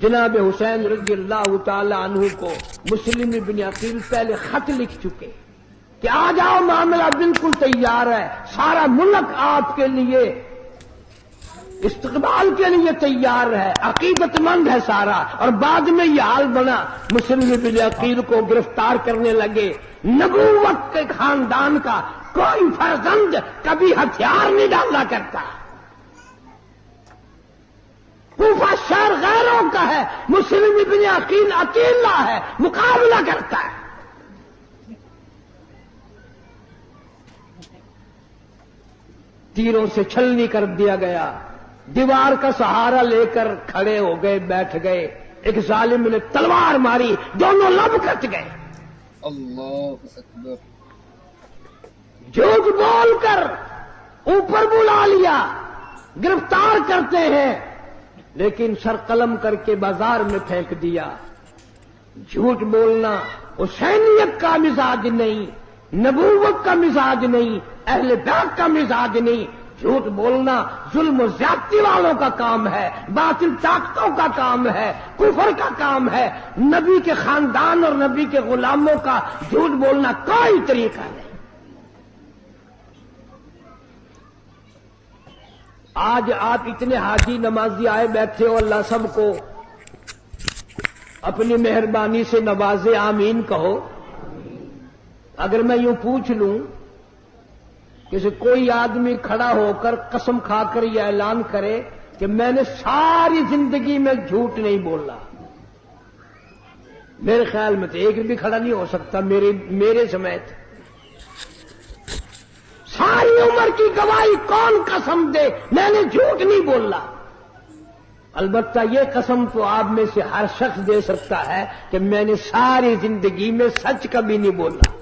جناب حسین رضی اللہ تعالی عنہ کو مسلم ابن عقیل پہلے خط لکھ چکے کہ آ جاؤ، معاملہ بالکل تیار ہے، سارا ملک آپ کے لیے استقبال کے لیے تیار ہے، عقیدت مند ہے سارا۔ اور بعد میں یہ حال بنا، مسلم ابن عقیل کو گرفتار کرنے لگے۔ نبوت کے خاندان کا کوئی فرزند کبھی ہتھیار نہیں ڈالا کرتا۔ کوفہ شہر غیروں کا ہے، مسلم ابن عقیل اکیلا ہے، مقابلہ کرتا ہے۔ تیروں سے چھلنی کر دیا گیا، دیوار کا سہارا لے کر کھڑے ہو گئے، بیٹھ گئے۔ ایک ظالم نے تلوار ماری، دونوں لب کٹ گئے۔ اللہ اکبر۔ جھوٹ بول کر اوپر بلا لیا، گرفتار کرتے ہیں لیکن سر قلم کر کے بازار میں پھینک دیا۔ جھوٹ بولنا حسینیت کا مزاج نہیں، نبوت کا مزاج نہیں، اہل بیت کا مزاج نہیں۔ جھوٹ بولنا ظلم و زیادتی والوں کا کام ہے، باطل طاقتوں کا کام ہے، کفر کا کام ہے۔ نبی کے خاندان اور نبی کے غلاموں کا جھوٹ بولنا کوئی طریقہ نہیں۔ آج آپ اتنے حاجی نمازی آئے بیٹھے ہو، اللہ سب کو اپنی مہربانی سے نوازے، آمین کہو۔ اگر میں یوں پوچھ لوں کہ کوئی آدمی کھڑا ہو کر قسم کھا کر یہ اعلان کرے کہ میں نے ساری زندگی میں جھوٹ نہیں بولا، میرے خیال میں تو ایک بھی کھڑا نہیں ہو سکتا میرے سمیت۔ ساری عمر کی گواہی کون قسم دے میں نے جھوٹ نہیں بولا؟ البتہ یہ قسم تو آپ میں سے ہر شخص دے سکتا ہے کہ میں نے ساری زندگی میں سچ کبھی نہیں بولا۔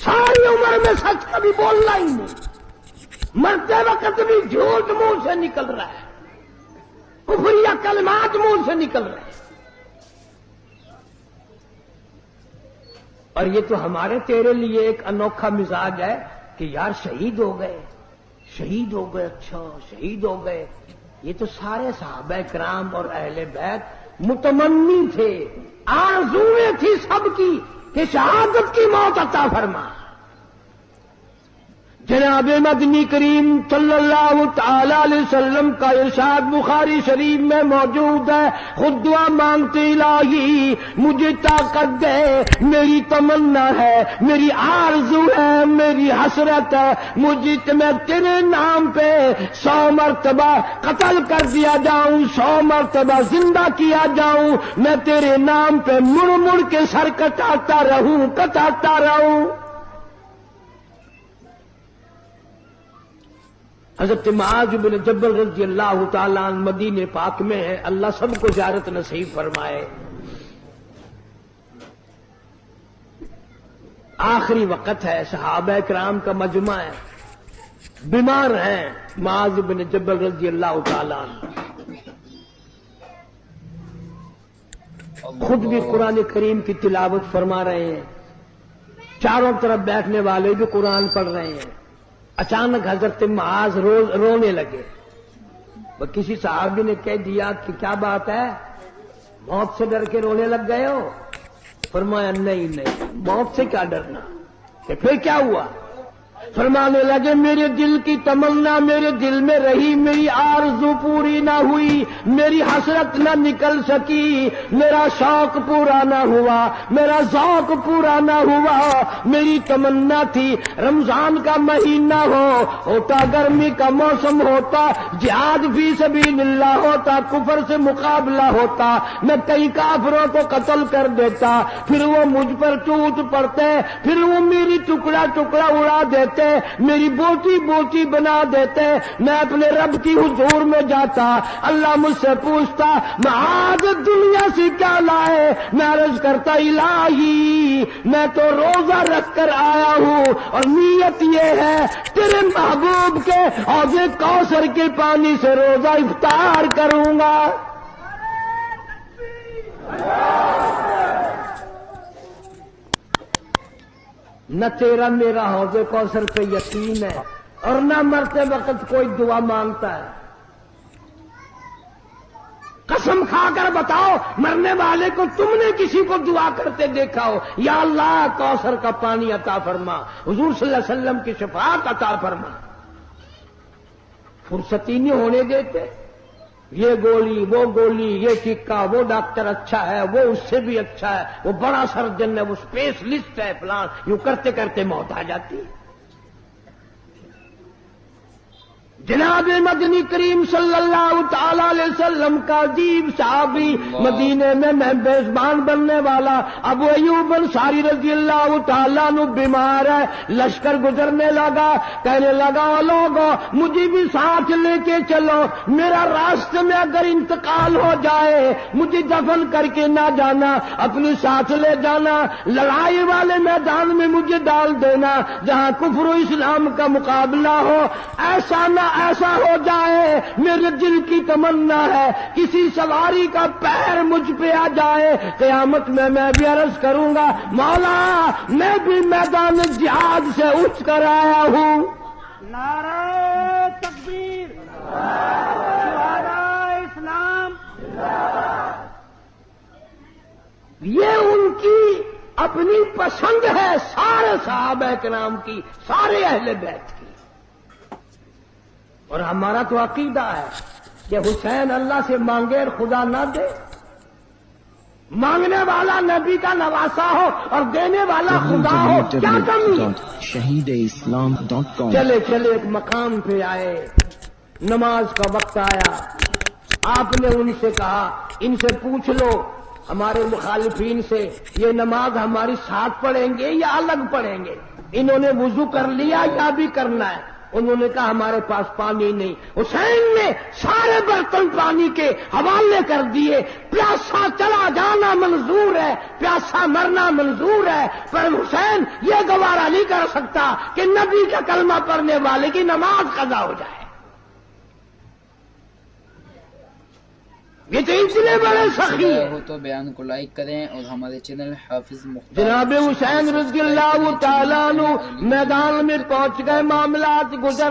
ساری عمر میں سچ کبھی بولنا ہی نہیں، مرتے وقت بھی جھوٹ منہ سے نکل رہا ہے، کفریہ کلمات منہ سے نکل رہے ہیں۔ اور یہ تو ہمارے تیرے لیے ایک انوکھا مزاج ہے کہ یار شہید ہو گئے، اچھا شہید ہو گئے۔ یہ تو سارے صحابہ کرام اور اہل بیت متمنی تھے، آرزویں تھی سب کی کہ شہادت کی موت عطا فرما۔ جناب مدنی کریم صلی اللہ تعالی علیہ وسلم کا ارشاد بخاری شریف میں موجود ہے، خود دعا مانگتے الہی مجھے طاقت دے، میری تمنا ہے، میری آرزو ہے، میری حسرت ہے، مجھے میں تیرے نام پہ 100 مرتبہ قتل کر دیا جاؤں، 100 مرتبہ زندہ کیا جاؤں، میں تیرے نام پہ مڑ مڑ کے سر کٹاتا رہوں۔ حضرت معاذ بن جبل رضی اللہ تعالیٰ عنہ مدینے پاک میں ہے، اللہ سب کو زیارت نصیب فرمائے۔ آخری وقت ہے، صحابہ کرام کا مجمع ہے، بیمار ہیں معاذ بن جبل رضی اللہ تعالیٰ عنہ، خود بھی قرآن کریم کی تلاوت فرما رہے ہیں، چاروں طرف بیٹھنے والے بھی قرآن پڑھ رہے ہیں۔ اچانک حضرت معاذ رونے لگے۔ وہ کسی صحابی نے کہہ دیا کہ کیا بات ہے، موت سے ڈر کے رونے لگ گئے ہو؟ فرمایا نہیں موت سے کیا ڈرنا، کہ پھر کیا ہوا؟ فرمانے لگے میرے دل کی تمنا میرے دل میں رہی، میری آرزو پوری نہ ہوئی، میری حسرت نہ نکل سکی، میرا شوق پورا نہ ہوا، میرا ذوق پورا نہ ہوا۔ میری تمنا تھی رمضان کا مہینہ ہوتا، گرمی کا موسم ہوتا، جہاد فی سبیل اللہ ہوتا، کفر سے مقابلہ ہوتا، میں کئی کافروں کو قتل کر دیتا، پھر وہ مجھ پر ٹوٹ پڑتے، پھر وہ میری ٹکڑا ٹکڑا اڑا دیتے، دیتے, میری بوٹی بوٹی بنا دیتے, میں اپنے رب کی حضور میں جاتا, اللہ مجھ سے پوچھتا معاذ دنیا سے کیا لائے, میں عرض کرتا الہی میں تو روزہ رکھ کر آیا ہوں اور نیت یہ ہے تیرے محبوب کے حوض کوثر کے پانی سے روزہ افطار کروں گا. نہ تیرا میرا حوض کوثر پہ یقین ہے اور نہ مرتے وقت کوئی دعا مانگتا ہے. قسم کھا کر بتاؤ مرنے والے کو تم نے کسی کو دعا کرتے دیکھا ہو یا اللہ کوثر کا پانی عطا فرما, حضور صلی اللہ علیہ وسلم کی شفاعت عطا فرما. فرصتی نہیں ہونے دیتے, یہ گولی وہ گولی, یہ ٹکا وہ ڈاکٹر اچھا ہے, وہ اس سے بھی اچھا ہے, وہ بڑا سرجن ہے, وہ اسپیشلسٹ ہے فلان, یوں کرتے کرتے موت آ جاتی. جناب مدنی کریم صلی اللہ تعالی علیہ وسلم کا عجیب صحابی مدینے میں میزبان بننے والا ابو ایوب انصاری رضی اللہ تعالیٰ عنہ بیمار ہے. لشکر گزرنے لگا, کہنے لگا لوگوں مجھے بھی ساتھ لے کے چلو, میرا راستے میں اگر انتقال ہو جائے مجھے دفن کر کے نہ جانا, اپنی ساتھ لے جانا, لڑائی والے میدان میں مجھے ڈال دینا جہاں کفر و اسلام کا مقابلہ ہو. ایسا ہو جائے میرے دل کی تمنا ہے کسی سواری کا پیر مجھ پہ آ جائے, قیامت میں بھی عرض کروں گا مولا میں بھی میدان جہاد سے اٹھ کر آیا ہوں. نعرہ تکبیر, نعرہ اسلام. یہ ان کی اپنی پسند ہے سارے صحابہ کرام کی, سارے اہل بیت کی. اور ہمارا تو عقیدہ ہے کہ حسین اللہ سے مانگے اور خدا نہ دے, مانگنے والا نبی کا نواسا ہو اور دینے والا خدا ہو, کیا کمی. shahideislam.com چلے چلے ایک مقام پہ آئے, نماز کا وقت آیا, آپ نے ان سے کہا ان سے پوچھ لو ہمارے مخالفین سے یہ نماز ہماری ساتھ پڑھیں گے یا الگ پڑھیں گے. انہوں نے وضو کر لیا یا بھی کرنا ہے, انہوں نے کہا ہمارے پاس پانی نہیں. حسین نے سارے برتن پانی کے حوالے کر دیے, پیاسا چلا جانا منظور ہے, پیاسا مرنا منظور ہے, پر حسین یہ گوارا نہیں کر سکتا کہ نبی کا کلمہ پڑھنے والے کی نماز قضا ہو جائے. یہ تو اتنے بڑے سخی ہیں. ہو تو بیان کو لائک کریں اور ہمارے چینل حافظ مختار جناب حسین رضی اللہ تعالیٰ عنہ میدان میں پہنچ گئے, معاملات گزر